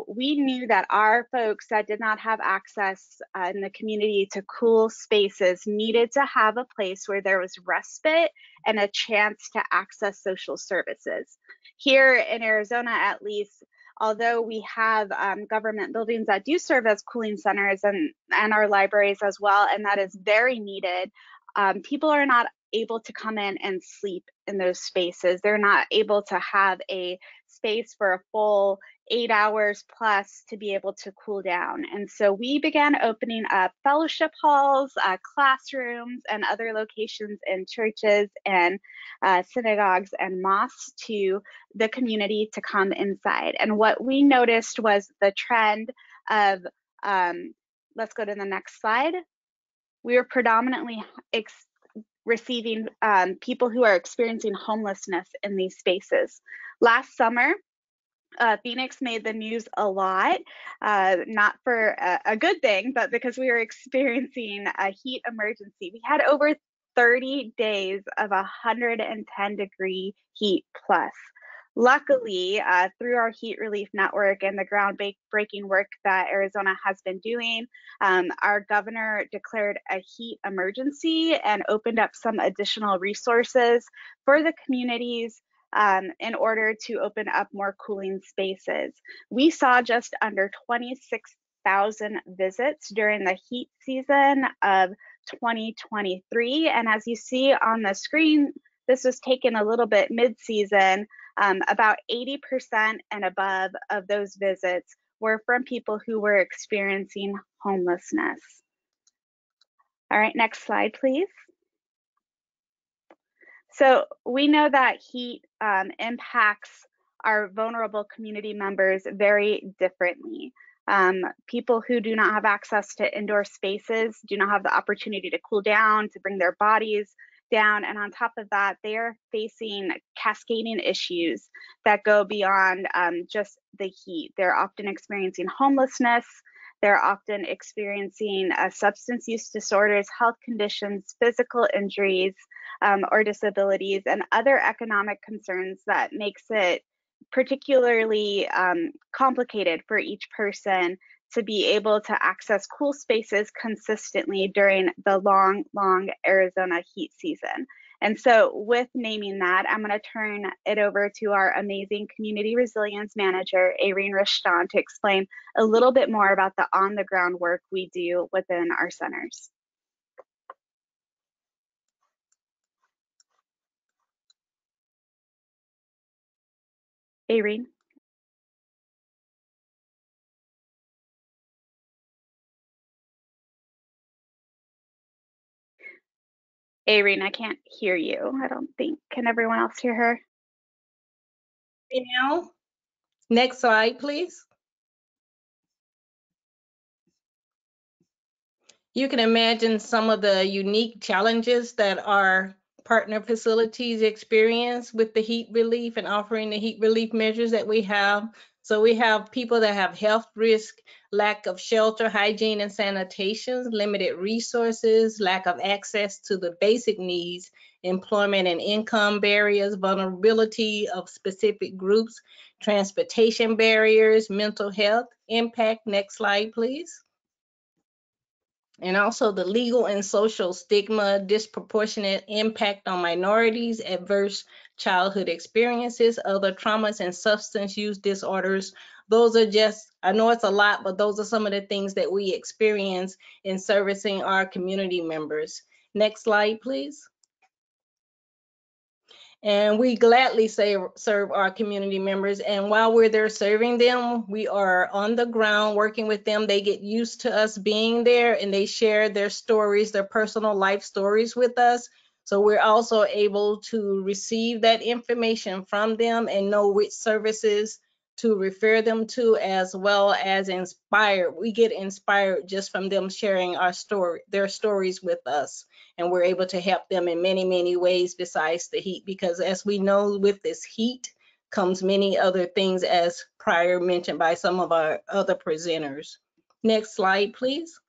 we knew that our folks that did not have access in the community to cool spaces needed to have a place where there was respite and a chance to access social services. Here in Arizona, at least, although we have government buildings that do serve as cooling centers and our libraries as well, and that is very needed, people are not able to come in and sleep in those spaces. They're not able to have a space for a full 8 hours plus to be able to cool down. And so we began opening up fellowship halls, classrooms, and other locations in churches and synagogues and mosques to the community to come inside. And what we noticed was the trend of, let's go to the next slide. We were predominantly receiving people who are experiencing homelessness in these spaces. Last summer, Phoenix made the news a lot, not for a good thing, but because we were experiencing a heat emergency. We had over 30 days of 110-degree heat plus. Luckily, through our heat relief network and the groundbreaking work that Arizona has been doing, our governor declared a heat emergency and opened up some additional resources for the communities in order to open up more cooling spaces. We saw just under 26,000 visits during the heat season of 2023. And as you see on the screen, this was taken a little bit mid-season. About 80% and above of those visits were from people who were experiencing homelessness. All right, next slide, please. So we know that heat impacts our vulnerable community members very differently. People who do not have access to indoor spaces do not have the opportunity to cool down, to bring their bodies down, and on top of that, they are facing cascading issues that go beyond just the heat. They're often experiencing homelessness. They're often experiencing substance use disorders, health conditions, physical injuries, or disabilities, and other economic concerns that makes it particularly complicated for each person to be able to access cool spaces consistently during the long Arizona heat season. And so with naming that, I'm going to turn it over to our amazing community resilience manager, Irene Rishton, to explain a little bit more about the on-the-ground work we do within our centers. Irene. Irene, I can't hear you, I don't think. Can everyone else hear her? Now, next slide, please. You can imagine some of the unique challenges that our partner facilities experience with the heat relief and offering the heat relief measures that we have. So we have people that have health risk, lack of shelter, hygiene and sanitation, limited resources, lack of access to the basic needs, employment and income barriers, vulnerability of specific groups, transportation barriers, mental health impact. Next slide, please. And also the legal and social stigma, disproportionate impact on minorities, adverse childhood experiences, other traumas and substance use disorders. Those are just, I know it's a lot, but those are some of the things that we experience in servicing our community members. Next slide, please. And we gladly serve our community members. And while we're there serving them, we are on the ground working with them. They get used to us being there, and they share their stories, their personal life stories with us. So we're also able to receive that information from them and know which services to refer them to, as well as inspire. We get inspired just from them sharing their stories with us. And we're able to help them in many, many ways besides the heat, because as we know, with this heat comes many other things, as prior mentioned by some of our other presenters. Next slide, please.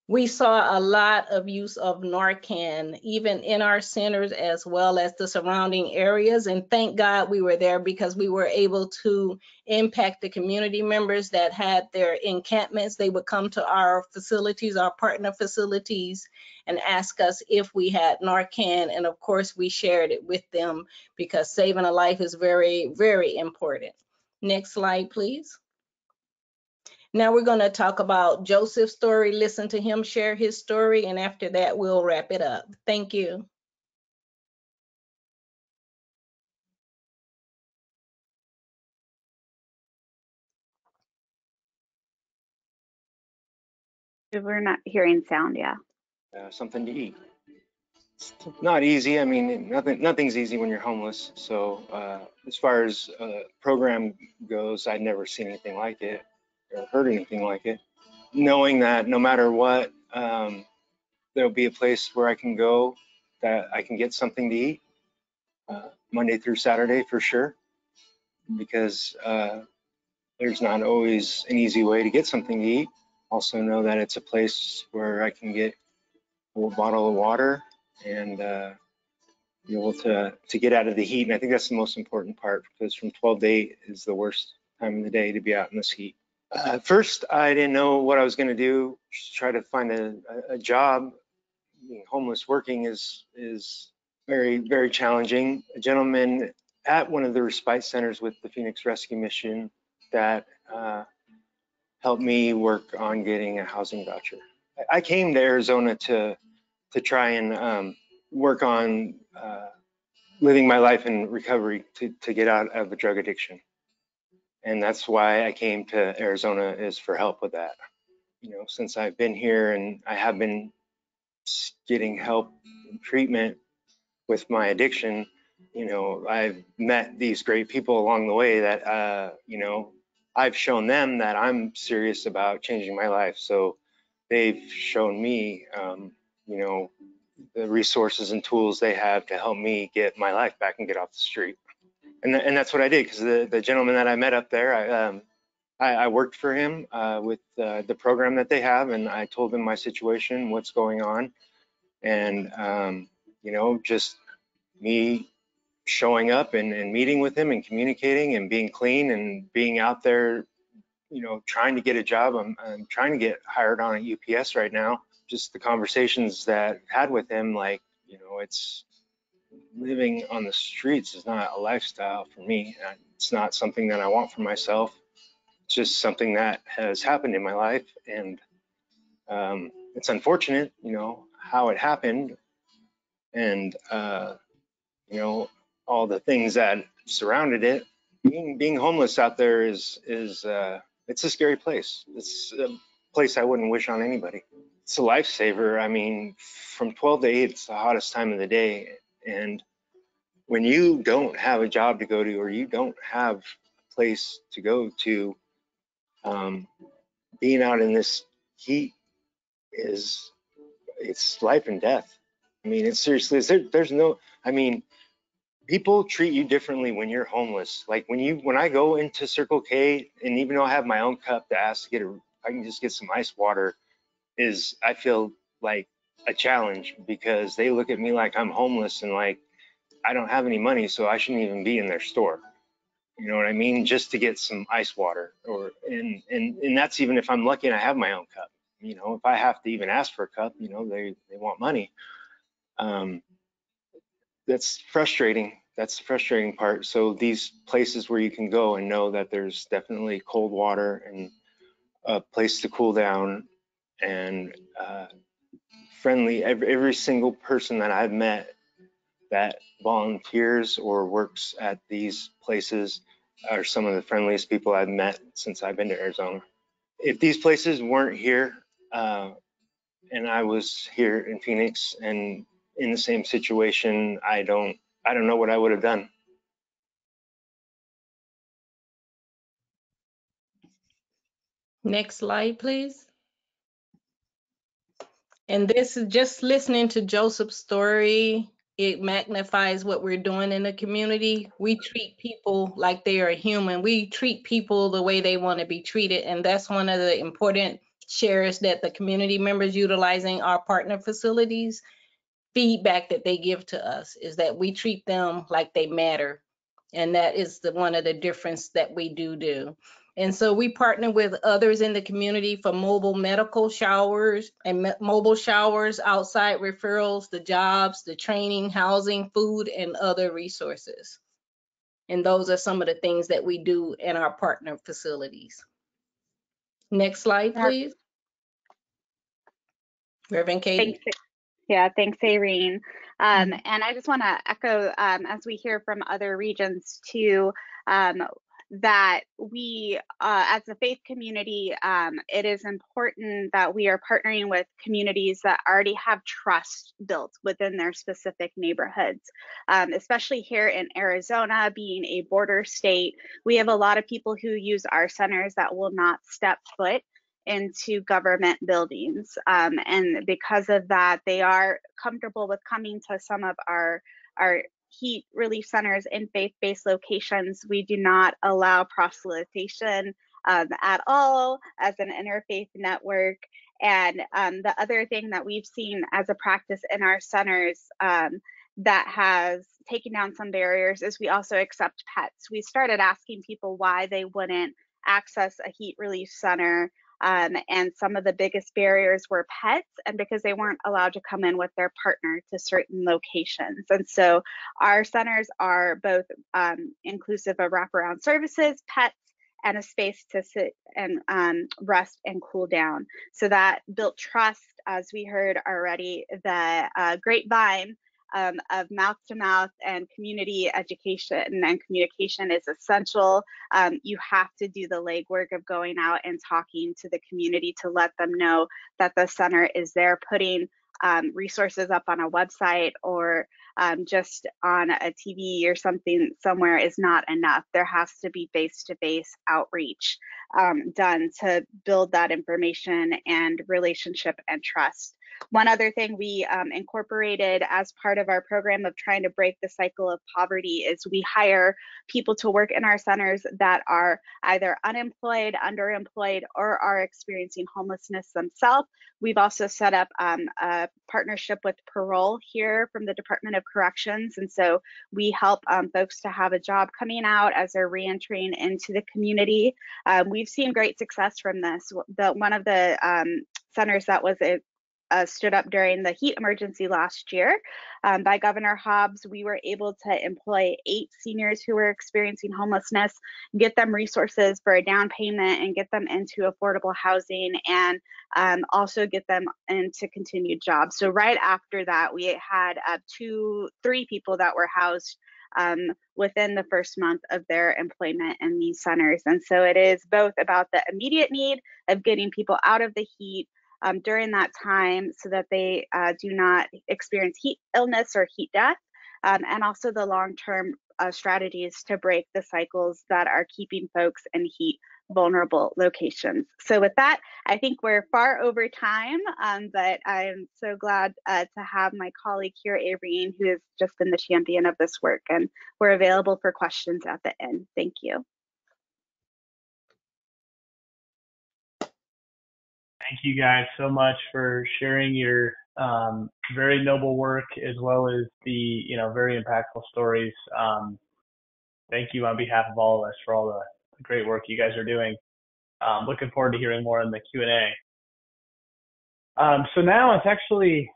We saw a lot of use of Narcan, even in our centers as well as the surrounding areas. And thank God we were there, because we were able to impact the community members that had their encampments. They would come to our facilities, our partner facilities, and ask us if we had Narcan. And of course, we shared it with them, because saving a life is very, very important. Next slide, please. Now we're going to talk about Joseph's story, listen to him share his story, and after that, we'll wrap it up. Thank you. We're not hearing sound, yeah. Something to eat. It's not easy. I mean, nothing's easy when you're homeless. So as far as program goes, I'd never seen anything like it or heard anything like it. Knowing that no matter what, there'll be a place where I can go that I can get something to eat Monday through Saturday for sure, because there's not always an easy way to get something to eat. Also know that it's a place where I can get a bottle of water and be able to get out of the heat. And I think that's the most important part, because from 12 to 8 is the worst time of the day to be out in this heat. First, I didn't know what I was going to do. Try to find a job. Being homeless working is very, very challenging. A gentleman at one of the respite centers with the Phoenix Rescue Mission that helped me work on getting a housing voucher. I came to Arizona to try and work on living my life in recovery to get out of a drug addiction. And that's why I came to Arizona, is for help with that. You know, since I've been here and I have been getting help and treatment with my addiction, you know, I've met these great people along the way that, you know, I've shown them that I'm serious about changing my life. So they've shown me, you know, the resources and tools they have to help me get my life back and get off the street. And that's what I did, because the gentleman that I met up there, I worked for him with the program that they have, and I told him my situation, what's going on, and you know, just me showing up and meeting with him and communicating and being clean and being out there, you know, trying to get a job. I'm trying to get hired on at UPS right now. Just the conversations that I had with him, like, you know, it's living on the streets is not a lifestyle for me. It's not something that I want for myself. It's just something that has happened in my life, and it's unfortunate, you know, how it happened, and you know, all the things that surrounded it. Being homeless out there is it's a scary place. It's a place I wouldn't wish on anybody. It's a lifesaver. I mean, from 12 to 8, it's the hottest time of the day, and when you don't have a job to go to, or you don't have a place to go to, being out in this heat it's life and death. I mean, it's seriously, there's no, I mean, people treat you differently when you're homeless. Like when I go into Circle K, and even though I have my own cup to ask to get I can just get some ice water, I feel like a challenge, because they look at me like I'm homeless and like I don't have any money, so I shouldn't even be in their store. You know what I mean? Just to get some ice water, and that's even if I'm lucky and I have my own cup. You know, if I have to even ask for a cup, you know, they want money. That's frustrating. That's the frustrating part. So these places where you can go and know that there's definitely cold water and a place to cool down, and friendly. Every single person that I've met that volunteers or works at these places are some of the friendliest people I've met since I've been to Arizona. If these places weren't here, and I was here in Phoenix and in the same situation, I don't know what I would have done. Next slide, please. And this is just listening to Joseph's story. It magnifies what we're doing in the community. We treat people like they are human. We treat people the way they want to be treated. And that's one of the important shares that the community members utilizing our partner facilities, feedback that they give to us is that we treat them like they matter. And that is one of the difference that we do. And so we partner with others in the community for mobile medical showers and mobile showers, outside referrals, the jobs, the training, housing, food, and other resources. And those are some of the things that we do in our partner facilities. Next slide, please. Reverend Katie. Thanks. Yeah, thanks, Irene. And I just want to echo, as we hear from other regions too, that we, as a faith community, it is important that we are partnering with communities that already have trust built within their specific neighborhoods. Especially here in Arizona, being a border state, we have a lot of people who use our centers that will not step foot into government buildings. And because of that, they are comfortable with coming to some of our heat relief centers in faith-based locations. We do not allow proselytization at all as an interfaith network. And the other thing that we've seen as a practice in our centers that has taken down some barriers is we also accept pets. We started asking people why they wouldn't access a heat relief center. And some of the biggest barriers were pets, and because they weren't allowed to come in with their partner to certain locations. And so our centers are both inclusive of wraparound services, pets, and a space to sit and rest and cool down. So that built trust, as we heard already, the grapevine of mouth to mouth and community education and communication is essential. You have to do the legwork of going out and talking to the community to let them know that the center is there. Putting resources up on a website or just on a TV or something somewhere is not enough. There has to be face-to-face outreach done to build that information and relationship and trust. One other thing we incorporated as part of our program of trying to break the cycle of poverty is we hire people to work in our centers that are either unemployed, underemployed, or are experiencing homelessness themselves. We've also set up a partnership with parole here from the Department of Corrections. And so we help folks to have a job coming out as they're reentering into the community. We've seen great success from this. One of the centers that was stood up during the heat emergency last year by Governor Hobbs, we were able to employ 8 seniors who were experiencing homelessness, get them resources for a down payment and get them into affordable housing, and also get them into continued jobs. So right after that, we had 3 people that were housed within the first month of their employment in these centers. And so it is both about the immediate need of getting people out of the heat during that time so that they do not experience heat illness or heat death, and also the long-term strategies to break the cycles that are keeping folks in heat vulnerable locations. So with that, I think we're far over time, but I'm so glad to have my colleague here, Irene, who has just been the champion of this work, and we're available for questions at the end. Thank you. Thank you guys so much for sharing your very noble work as well as the very impactful stories. Thank you on behalf of all of us for all the great work you guys are doing. Looking forward to hearing more in the Q&A. So now it's actually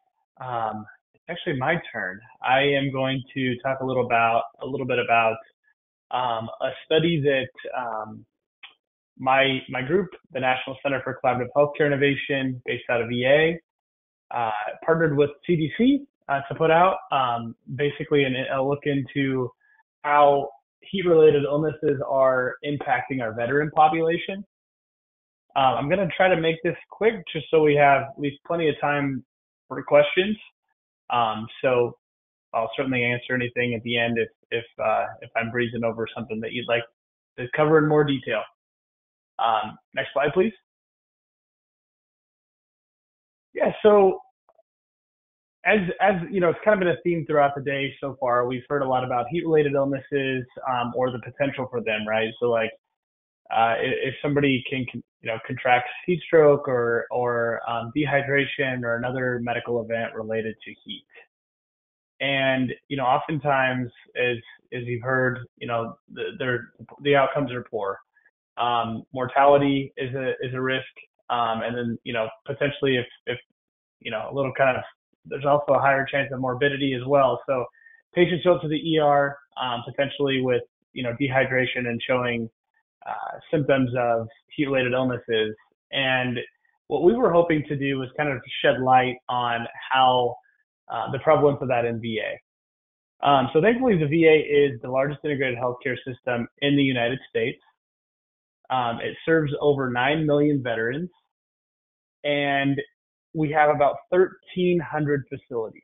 my turn. I am going to talk a little bit about a study that my group, the National Center for Collaborative Healthcare Innovation, based out of VA, partnered with CDC to put out, basically a look into how heat-related illnesses are impacting our veteran population. I'm going to try to make this quick just so we have at least plenty of time for questions. So I'll certainly answer anything at the end if I'm breezing over something that you'd like to cover in more detail. Next slide, please. Yeah, so as you know, it's kind of been a theme throughout the day so far. We've heard a lot about heat-related illnesses or the potential for them, right? So like if somebody contracts heat stroke or dehydration or another medical event related to heat. And oftentimes, as you've heard, the outcomes are poor. Mortality is a risk, and then potentially if a little kind of, there's also a higher chance of morbidity as well. So patients go to the ER potentially with dehydration and showing symptoms of heat-related illnesses. And what we were hoping to do was kind of shed light on how the prevalence of that in VA. So thankfully, the VA is the largest integrated healthcare system in the United States. It serves over 9 million veterans, and we have about 1,300 facilities,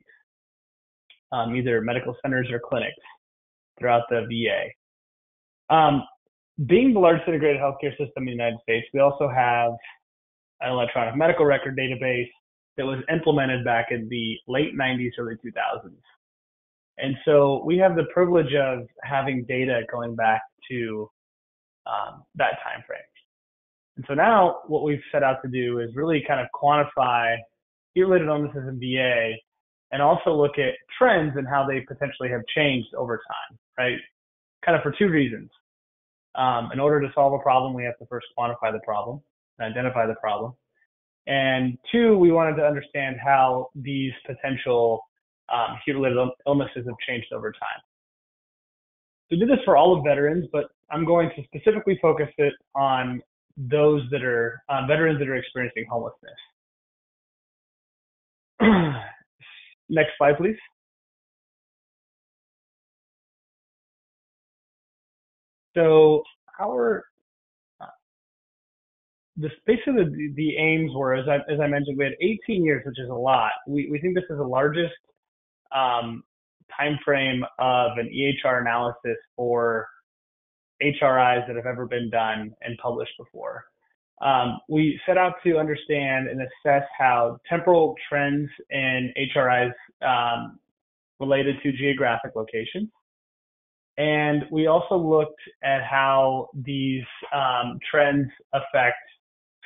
either medical centers or clinics throughout the VA. Being the largest integrated healthcare system in the United States, we also have an electronic medical record database that was implemented back in the late 90s, early 2000s. And so we have the privilege of having data going back to that time frame. And so now what we've set out to do is really kind of quantify heat-related illnesses in VA and also look at trends and how they potentially have changed over time, right? Kind of for two reasons. In order to solve a problem, we have to first quantify the problem, identify the problem. And two, we wanted to understand how these potential heat-related illnesses have changed over time. So we did this for all of veterans, but I'm going to specifically focus it on those that are veterans that are experiencing homelessness. Next slide, please. So basically the aims were, as I mentioned, we had 18 years, which is a lot. We think this is the largest time frame of an EHR analysis for HRIs that have ever been done and published before. We set out to understand and assess how temporal trends in HRIs related to geographic locations. And we also looked at how these trends affect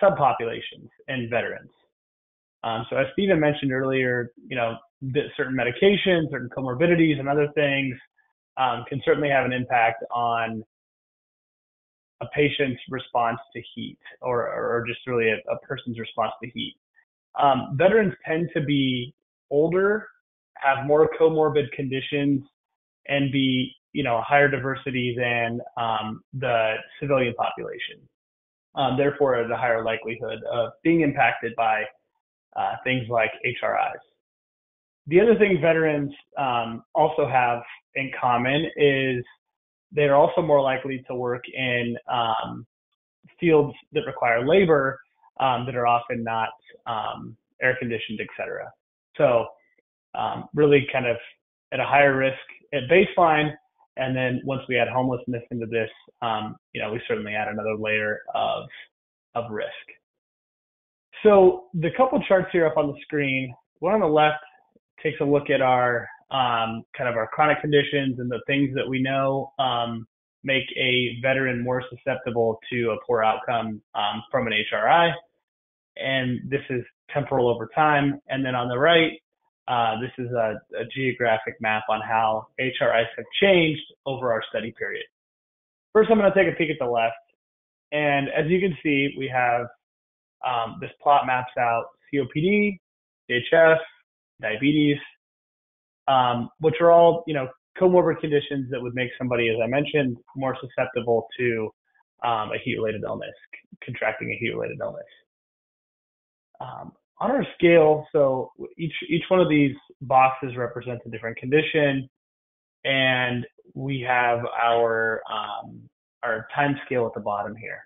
subpopulations in veterans. So as Stephen mentioned earlier, certain medications, certain comorbidities, and other things can certainly have an impact on a patient's response to heat, or just really a person's response to heat. Veterans tend to be older, have more comorbid conditions, and be higher diversity than the civilian population. Therefore, has a higher likelihood of being impacted by things like HRIs. The other thing veterans also have in common is they're also more likely to work in fields that require labor that are often not air conditioned, et cetera. So really kind of at a higher risk at baseline. And then once we add homelessness into this, we certainly add another layer of risk. So the couple charts here up on the screen, one on the left takes a look at our kind of our chronic conditions and the things that we know make a veteran more susceptible to a poor outcome from an HRI. And this is temporal over time. And then on the right, this is a geographic map on how HRIs have changed over our study period. First, I'm going to take a peek at the left. And as you can see, we have this plot maps out COPD, CHF, diabetes, which are all, comorbid conditions that would make somebody, as I mentioned, more susceptible to a heat-related illness, contracting a heat-related illness. on our scale, so each one of these boxes represents a different condition, and we have our time scale at the bottom here.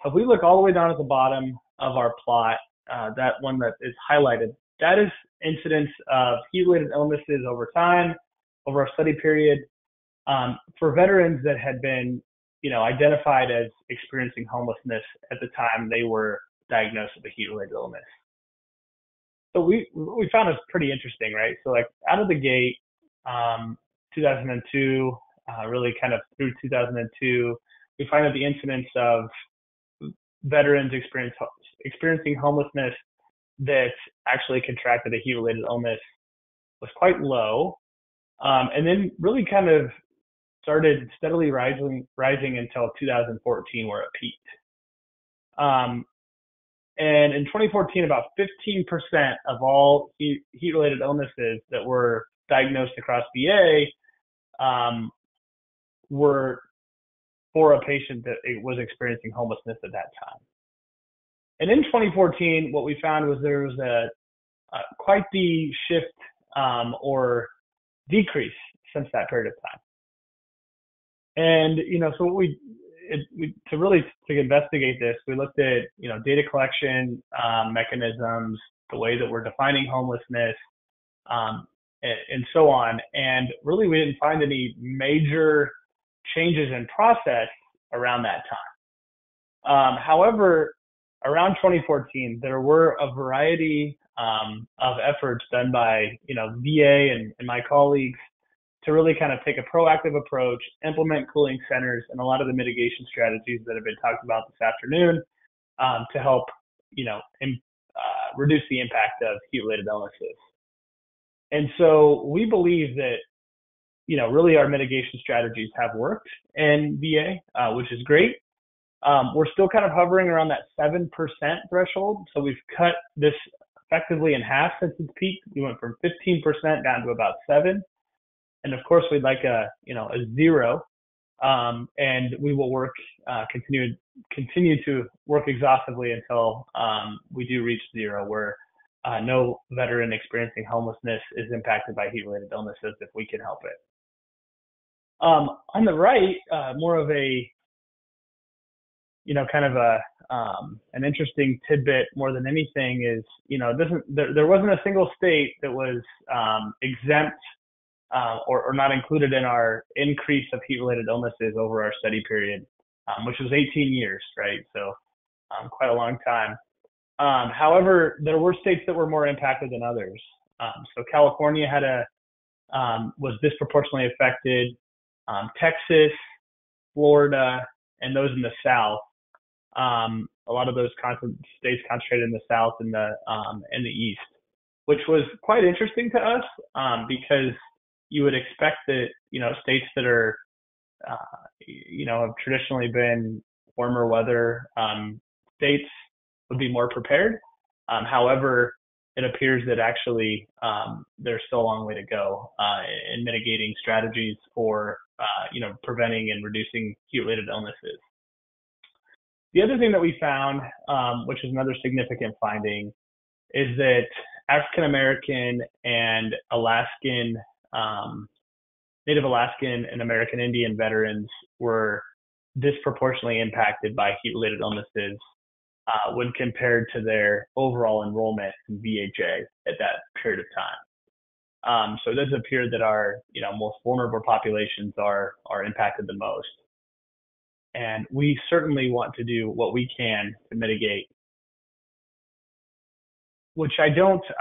So if we look all the way down at the bottom of our plot, that one that is highlighted, that is incidence of heat-related illnesses over time, over our study period, for veterans that had been, identified as experiencing homelessness at the time they were diagnosed with a heat-related illness. So we found this pretty interesting, right? So like out of the gate, 2002, really kind of through 2002, we find that the incidence of veterans experiencing homelessness that actually contracted a heat-related illness was quite low, and then really kind of started steadily rising until 2014, where it peaked. And in 2014, about 15% of all heat-related illnesses that were diagnosed across VA were for a patient that was experiencing homelessness at that time. And in 2014, what we found was there was quite the shift or decrease since that period of time. And so what to investigate this, we looked at data collection mechanisms, the way that we're defining homelessness, and so on. And really, we didn't find any major changes in process around that time. However, around 2014, there were a variety of efforts done by VA and my colleagues to really kind of take a proactive approach, implement cooling centers, and a lot of the mitigation strategies that have been talked about this afternoon to help reduce the impact of heat-related illnesses. And so we believe that really our mitigation strategies have worked in VA, which is great. We're still kind of hovering around that 7% threshold. So we've cut this effectively in half since its peak. We went from 15% down to about 7%. And of course, we'd like a 0. And we will continue to work exhaustively until we do reach 0, where no veteran experiencing homelessness is impacted by heat-related illnesses if we can help it. On the right, more of a kind of an interesting tidbit more than anything is, there wasn't a single state that was exempt or not included in our increase of heat-related illnesses over our study period, which was 18 years, right? So quite a long time. However, there were states that were more impacted than others. So California was disproportionately affected. Texas, Florida, and those in the South. A lot of those states concentrated in the South and the East, which was quite interesting to us because you would expect that states that are have traditionally been warmer weather states would be more prepared. However, it appears that actually there's still a long way to go in mitigating strategies for preventing and reducing heat-related illnesses. The other thing that we found, which is another significant finding, is that African American and Native Alaskan and American Indian veterans were disproportionately impacted by heat-related illnesses when compared to their overall enrollment in VHA at that period of time. So it does appear that our most vulnerable populations are impacted the most. And we certainly want to do what we can to mitigate, which I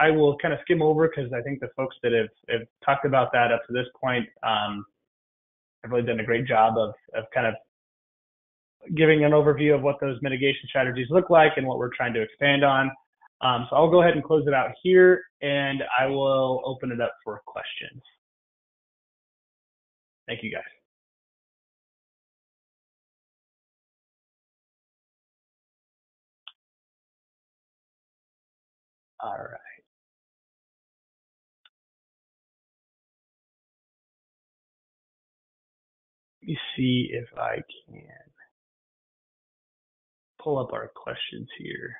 will kind of skim over because I think the folks that have talked about that up to this point have really done a great job of kind of giving an overview of what those mitigation strategies look like and what we're trying to expand on. So I'll go ahead and close it out here, and I will open it up for questions. Thank you, guys. All right. Let me see if I can pull up our questions here.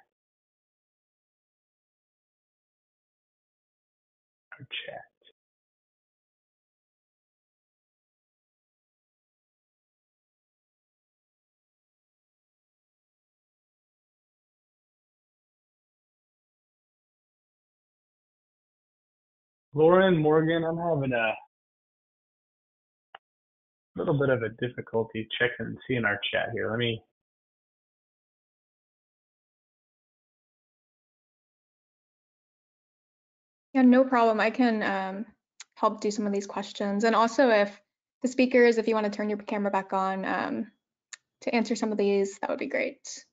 our chat. Lauren, Morgan, I'm having a little bit of a difficulty checking and seeing our chat here. Let me. Yeah, no problem. I can help do some of these questions. And also if the speakers, if you want to turn your camera back on to answer some of these, that would be great.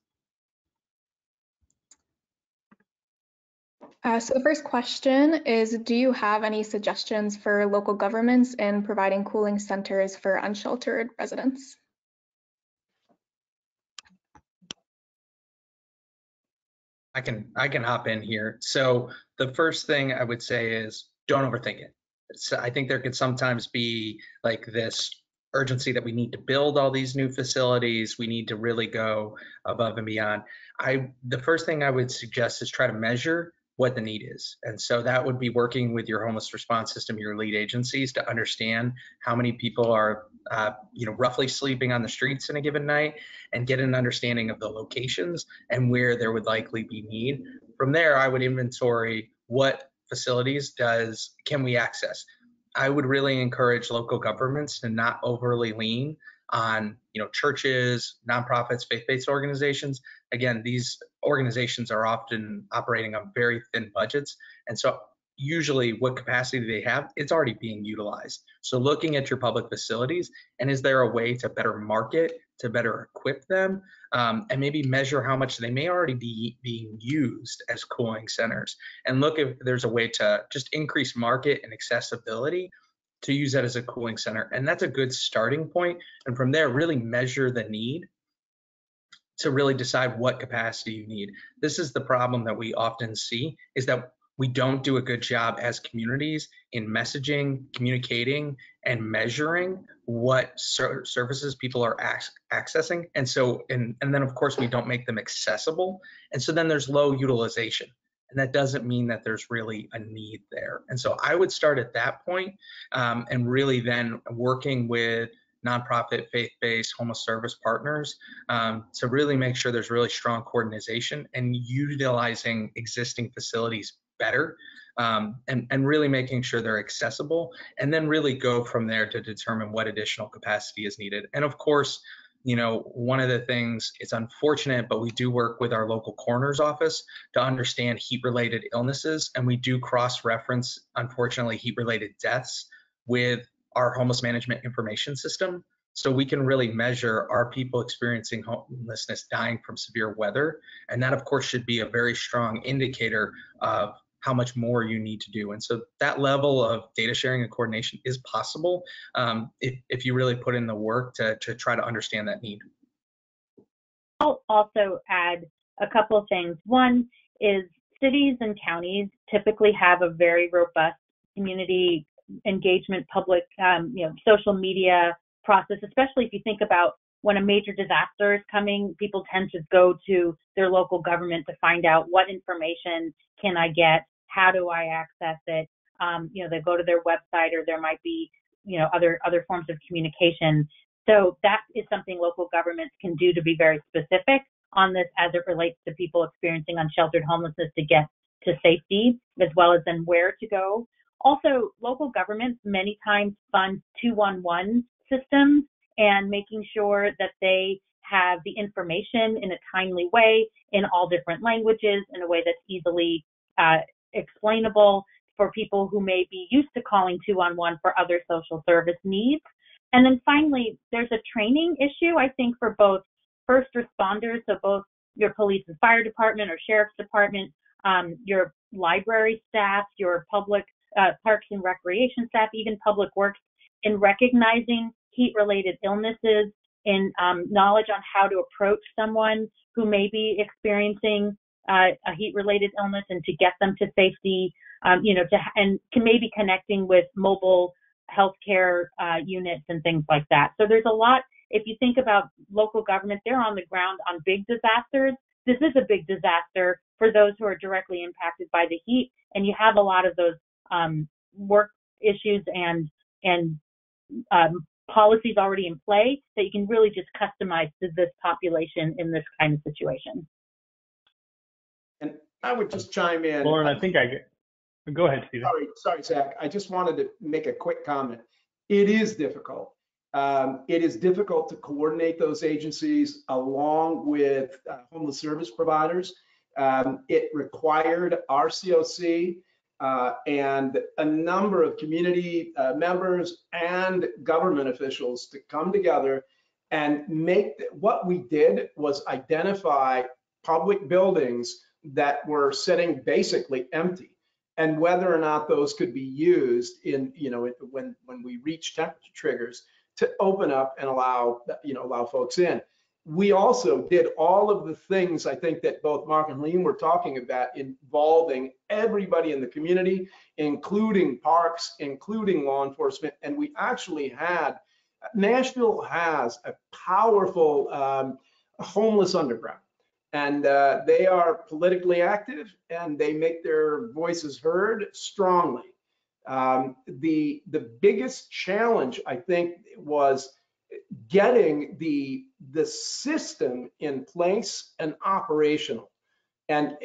So the first question is, do you have any suggestions for local governments in providing cooling centers for unsheltered residents? I can hop in here. So the first thing I would say is don't overthink it. So I think there could sometimes be like this urgency that we need to build all these new facilities. We need to really go above and beyond. The first thing I would suggest is try to measure what the need is. And so that would be working with your homeless response system, your lead agencies, to understand how many people are roughly sleeping on the streets in a given night, and get an understanding of the locations and where there would likely be need. From there, I would inventory what facilities can we access. I would really encourage local governments to not overly lean on churches, nonprofits, faith-based organizations. Again, these organizations are often operating on very thin budgets, and so usually what capacity they have, it's already being utilized. So looking at your public facilities, and is there a way to better market, to better equip them, and maybe measure how much they may already be being used as cooling centers, and look if there's a way to just increase market and accessibility to use that as a cooling center. And that's a good starting point. And from there, really measure the need to really decide what capacity you need. This is the problem that we often see, is that we don't do a good job as communities in messaging, communicating, and measuring what services people are accessing. And so, and then of course, we don't make them accessible. And so then there's low utilization. And that doesn't mean that there's really a need there. And so I would start at that point, and really then working with nonprofit, faith-based homeless service partners to really make sure there's really strong coordination and utilizing existing facilities better, and really making sure they're accessible, and then really go from there to determine what additional capacity is needed. And of course, one of the things, it's unfortunate, but we do work with our local coroner's office to understand heat-related illnesses, and we do cross-reference, unfortunately, heat-related deaths with our homeless management information system. So we can really measure, are people experiencing homelessness dying from severe weather? And that, of course, should be a very strong indicator of how much more you need to do. And so that level of data sharing and coordination is possible if you really put in the work to try to understand that need. I'll also add a couple of things. One is cities and counties typically have a very robust community engagement, public, social media process, especially if you think about when a major disaster is coming, people tend to go to their local government to find out what information can I get, how do I access it. They go to their website, or there might be, other forms of communication. So that is something local governments can do to be very specific on this as it relates to people experiencing unsheltered homelessness to get to safety, as well as then where to go. Also, local governments many times fund 211 systems, and making sure that they have the information in a timely way in all different languages, in a way that's easily explainable for people who may be used to calling 211 for other social service needs. And then finally, there's a training issue, I think, for both first responders, so both your police and fire department or sheriff's department, your library staff, your public parks and recreation staff, even public works, in recognizing heat-related illnesses, in knowledge on how to approach someone who may be experiencing a heat-related illness, and to get them to safety, and maybe connecting with mobile healthcare units and things like that. So there's a lot. If you think about local government, they're on the ground on big disasters. This is a big disaster for those who are directly impacted by the heat, and you have a lot of those work issues and policies already in play that you can really just customize to this population in this kind of situation. And I would just chime in. Lauren, I think go ahead, Stephen. Sorry, Zach. I just wanted to make a quick comment. It is difficult. It is difficult to coordinate those agencies along with homeless service providers. It required our COC and a number of community members and government officials to come together and what we did was identify public buildings that were sitting basically empty, and whether or not those could be used in, when we reach temperature triggers to open up and allow folks in. We also did all of the things I think that both Mark and Lean were talking about, involving everybody in the community, including parks, including law enforcement. And we actually had, Nashville has a powerful homeless underground. And they are politically active and they make their voices heard strongly. The biggest challenge, I think, was getting the system in place and operational. And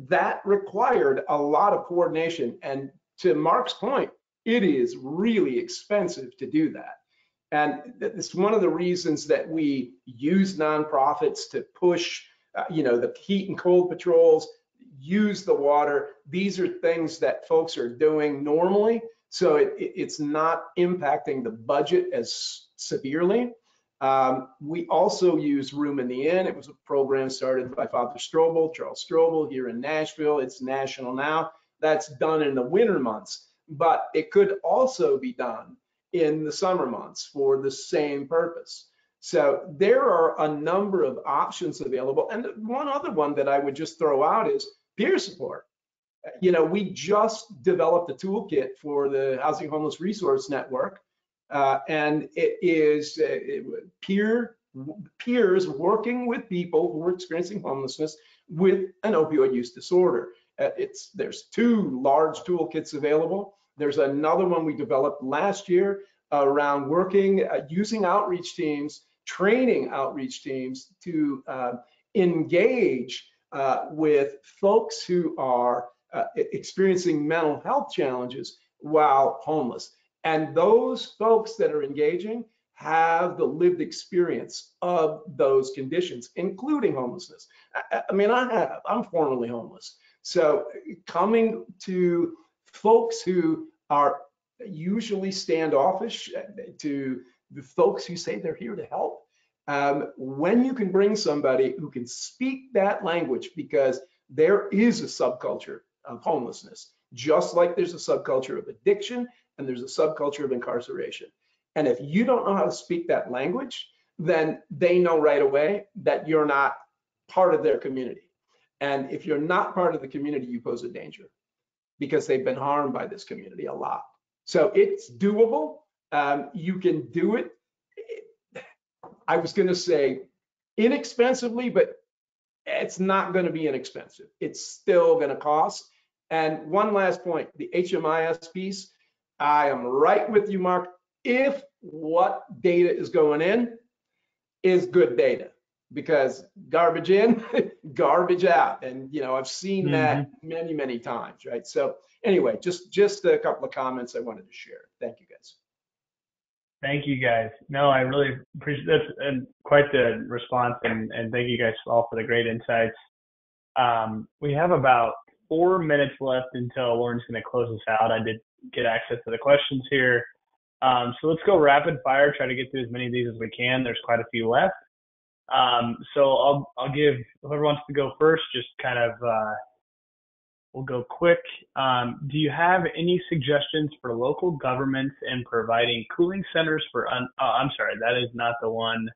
that required a lot of coordination. And to Mark's point, it is really expensive to do that. And it's one of the reasons that we use nonprofits to push the heat and cold patrols, use the water. These are things that folks are doing normally, so it's not impacting the budget as severely. We also use Room in the Inn. It was a program started by Father Strobel, Charles Strobel, here in Nashville. It's national now. That's done in the winter months, but it could also be done in the summer months for the same purpose. So there are a number of options available. And one other one that I would just throw out is peer support. We just developed a toolkit for the Housing Homeless Resource Network, and it is peers working with people who are experiencing homelessness with an opioid use disorder. There's 2 large toolkits available. There's another one we developed last year around working, using outreach teams, training outreach teams to engage with folks who are experiencing mental health challenges while homeless. And those folks that are engaging have the lived experience of those conditions, including homelessness. I'm formerly homeless. So coming to folks who are usually standoffish to the folks who say they're here to help, when you can bring somebody who can speak that language, because there is a subculture of homelessness, just like there's a subculture of addiction and there's a subculture of incarceration. And if you don't know how to speak that language, then they know right away that you're not part of their community. And if you're not part of the community, you pose a danger because they've been harmed by this community a lot. So it's doable. You can do it. I was going to say inexpensively, but it's not going to be inexpensive. It's still going to cost. And one last point, the HMIS piece, I am right with you, Mark. If what data is going in is good data, because garbage in, garbage out. And, I've seen that many, many times, right? So anyway, just a couple of comments I wanted to share. Thank you, guys. Thank you, guys. No, I really appreciate this and quite the response. And thank you guys all for the great insights. We have about 4 minutes left until Lauren's going to close us out. I did get access to the questions here. So let's go rapid fire, try to get through as many of these as we can. There's quite a few left. So I'll give whoever wants to go first, just kind of, we'll go quick. Do you have any suggestions for local governments in providing cooling centers for, I'm sorry, that is not the one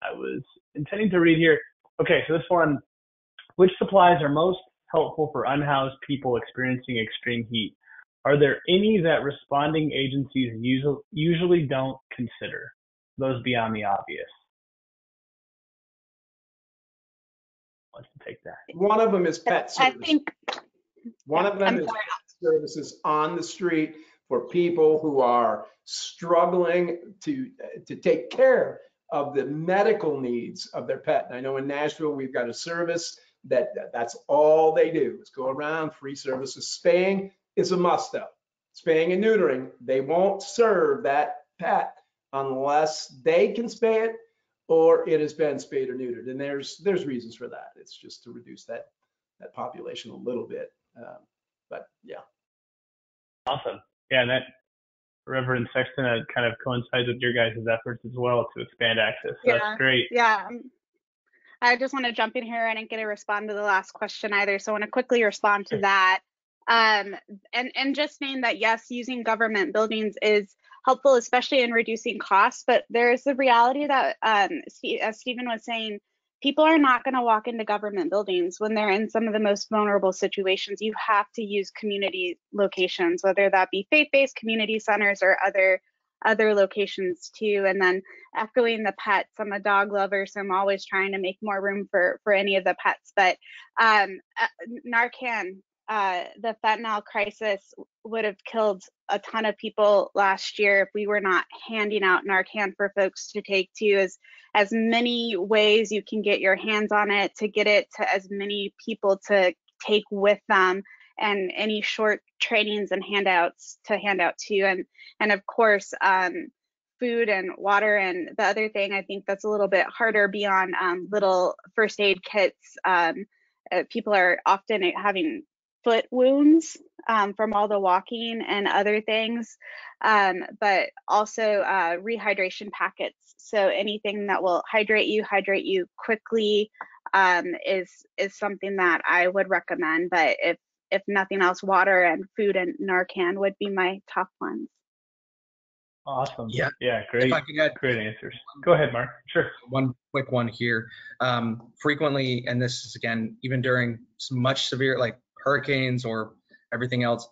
I was intending to read here. Okay, so this one, which supplies are most helpful for unhoused people experiencing extreme heat? Are there any that responding agencies usually don't consider? Those beyond the obvious. Let's take that. One of them is pet services. I think one of them is pet services on the street. for people who are struggling to take care of the medical needs of their pet. And I know in Nashville, we've got a service that's all they do is go around, free services. Spaying is a must though. Spaying and neutering, they won't serve that pet unless they can spay it or it has been spayed or neutered. And there's reasons for that. It's just to reduce that population a little bit. But yeah. Awesome. Yeah, and that Reverend Sexton kind of coincides with your guys' efforts as well to expand access. So that's great. Yeah. I just want to jump in here. I didn't get to respond to the last question either, so I want to quickly respond to that. And just saying that yes, using government buildings is helpful, especially in reducing costs. But there's the reality that, as Stephen was saying, people are not going to walk into government buildings when they're in some of the most vulnerable situations. You have to use community locations, whether that be faith-based community centers or other locations too. And then echoing the pets, I'm a dog lover, so I'm always trying to make more room for any of the pets. But Narcan, the fentanyl crisis would have killed a ton of people last year if we were not handing out Narcan for folks to take to as many ways you can get your hands on it, to get it to as many people to take with them, and any short trainings and handouts to hand out to, and of course food and water. And the other thing I think that's a little bit harder beyond little first aid kits, people are often having foot wounds from all the walking and other things, but also rehydration packets. So anything that will hydrate you quickly is something that I would recommend. But if nothing else, water and food and Narcan would be my top ones. Awesome. Yeah. Great. If I could add great answers. Go ahead, Mark. Sure. One quick one here. Frequently, and this is again, even during some much severe like hurricanes or everything else,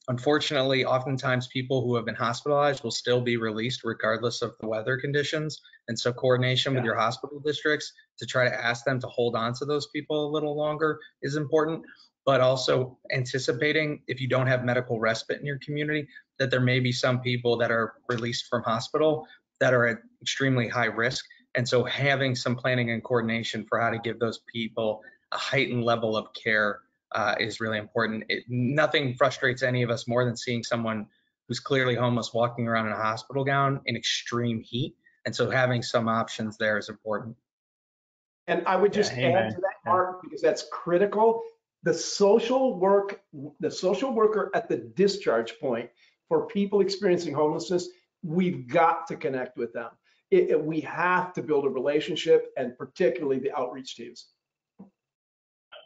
unfortunately, oftentimes people who have been hospitalized will still be released regardless of the weather conditions. And so coordination with your hospital districts to try to ask them to hold on to those people a little longer is important. But also anticipating, if you don't have medical respite in your community, that there may be some people that are released from hospital that are at extremely high risk. And so having some planning and coordination for how to give those people a heightened level of care is really important. Nothing frustrates any of us more than seeing someone who's clearly homeless walking around in a hospital gown in extreme heat. And so having some options there is important. And I would just add to that, Mark, because that's critical. The social worker at the discharge point for people experiencing homelessness, we've got to connect with them. We have to build a relationship, and particularly the outreach teams.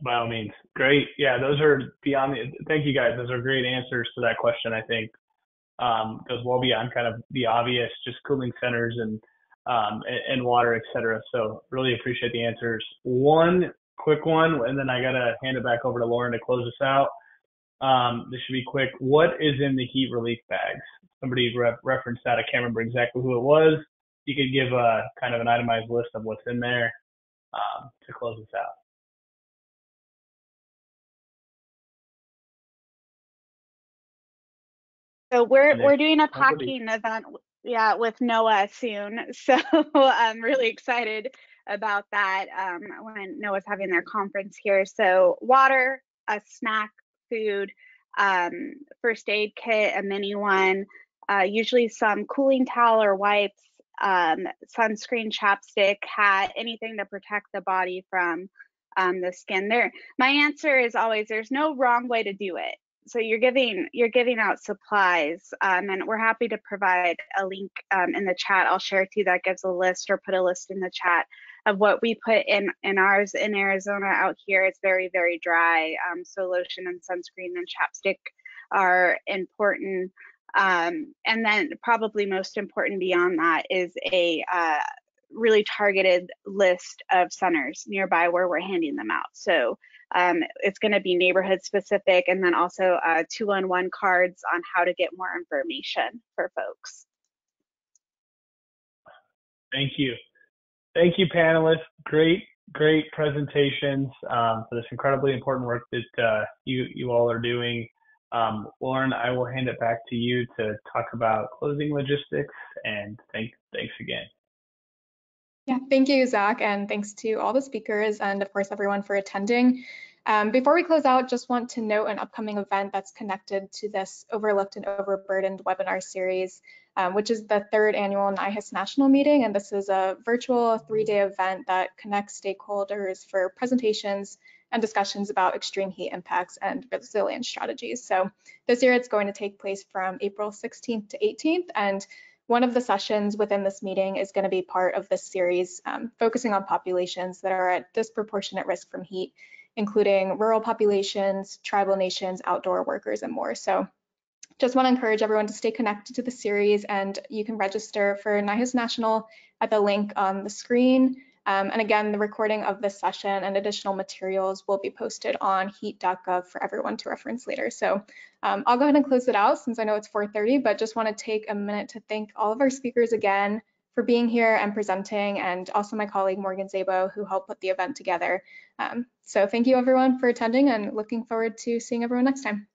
By all means. Great. Yeah, those are thank you guys. Those are great answers to that question, I think. Goes well beyond kind of the obvious, just cooling centers and water, et cetera. So really appreciate the answers. One quick one, and then I got to hand it back over to Lauren to close us out. This should be quick. What is in the heat relief bags? Somebody referenced that. I can't remember exactly who it was. You could give a kind of an itemized list of what's in there to close us out. So we're doing a packing event, with NOAA soon. So I'm really excited about that when NOAA's having their conference here. So water, a snack, food, first aid kit, a mini one, usually some cooling towel or wipes, sunscreen, chapstick, hat, anything to protect the body from the skin. My answer is always, there's no wrong way to do it. So you're giving out supplies, and we're happy to provide a link in the chat. I'll share it to you that gives a list, or put a list in the chat of what we put in ours in Arizona. Out here, it's very, very dry. So lotion and sunscreen and chapstick are important. And then probably most important beyond that is a really targeted list of centers nearby where we're handing them out. So it's going to be neighborhood specific, and then also 211 cards on how to get more information for folks. Thank you. Thank you, panelists. Great presentations for this incredibly important work that you all are doing. Lauren, I will hand it back to you to talk about closing logistics, and thanks again. Yeah, thank you, Zach, and thanks to all the speakers and of course everyone for attending. Before we close out, just want to note an upcoming event that's connected to this Overlooked and Overburdened webinar series, which is the 3rd annual NIHIS National Meeting, and this is a virtual 3-day event that connects stakeholders for presentations and discussions about extreme heat impacts and resilience strategies. So this year it's going to take place from April 16th to 18th, and one of the sessions within this meeting is going to be part of this series, focusing on populations that are at disproportionate risk from heat, including rural populations, tribal nations, outdoor workers, and more. So just want to encourage everyone to stay connected to the series, and you can register for NIHIS National at the link on the screen. And again, the recording of this session and additional materials will be posted on heat.gov for everyone to reference later. So I'll go ahead and close it out since I know it's 4:30, but just want to take a minute to thank all of our speakers again for being here and presenting, and also my colleague Morgan Zabo, who helped put the event together. So thank you everyone for attending, and looking forward to seeing everyone next time.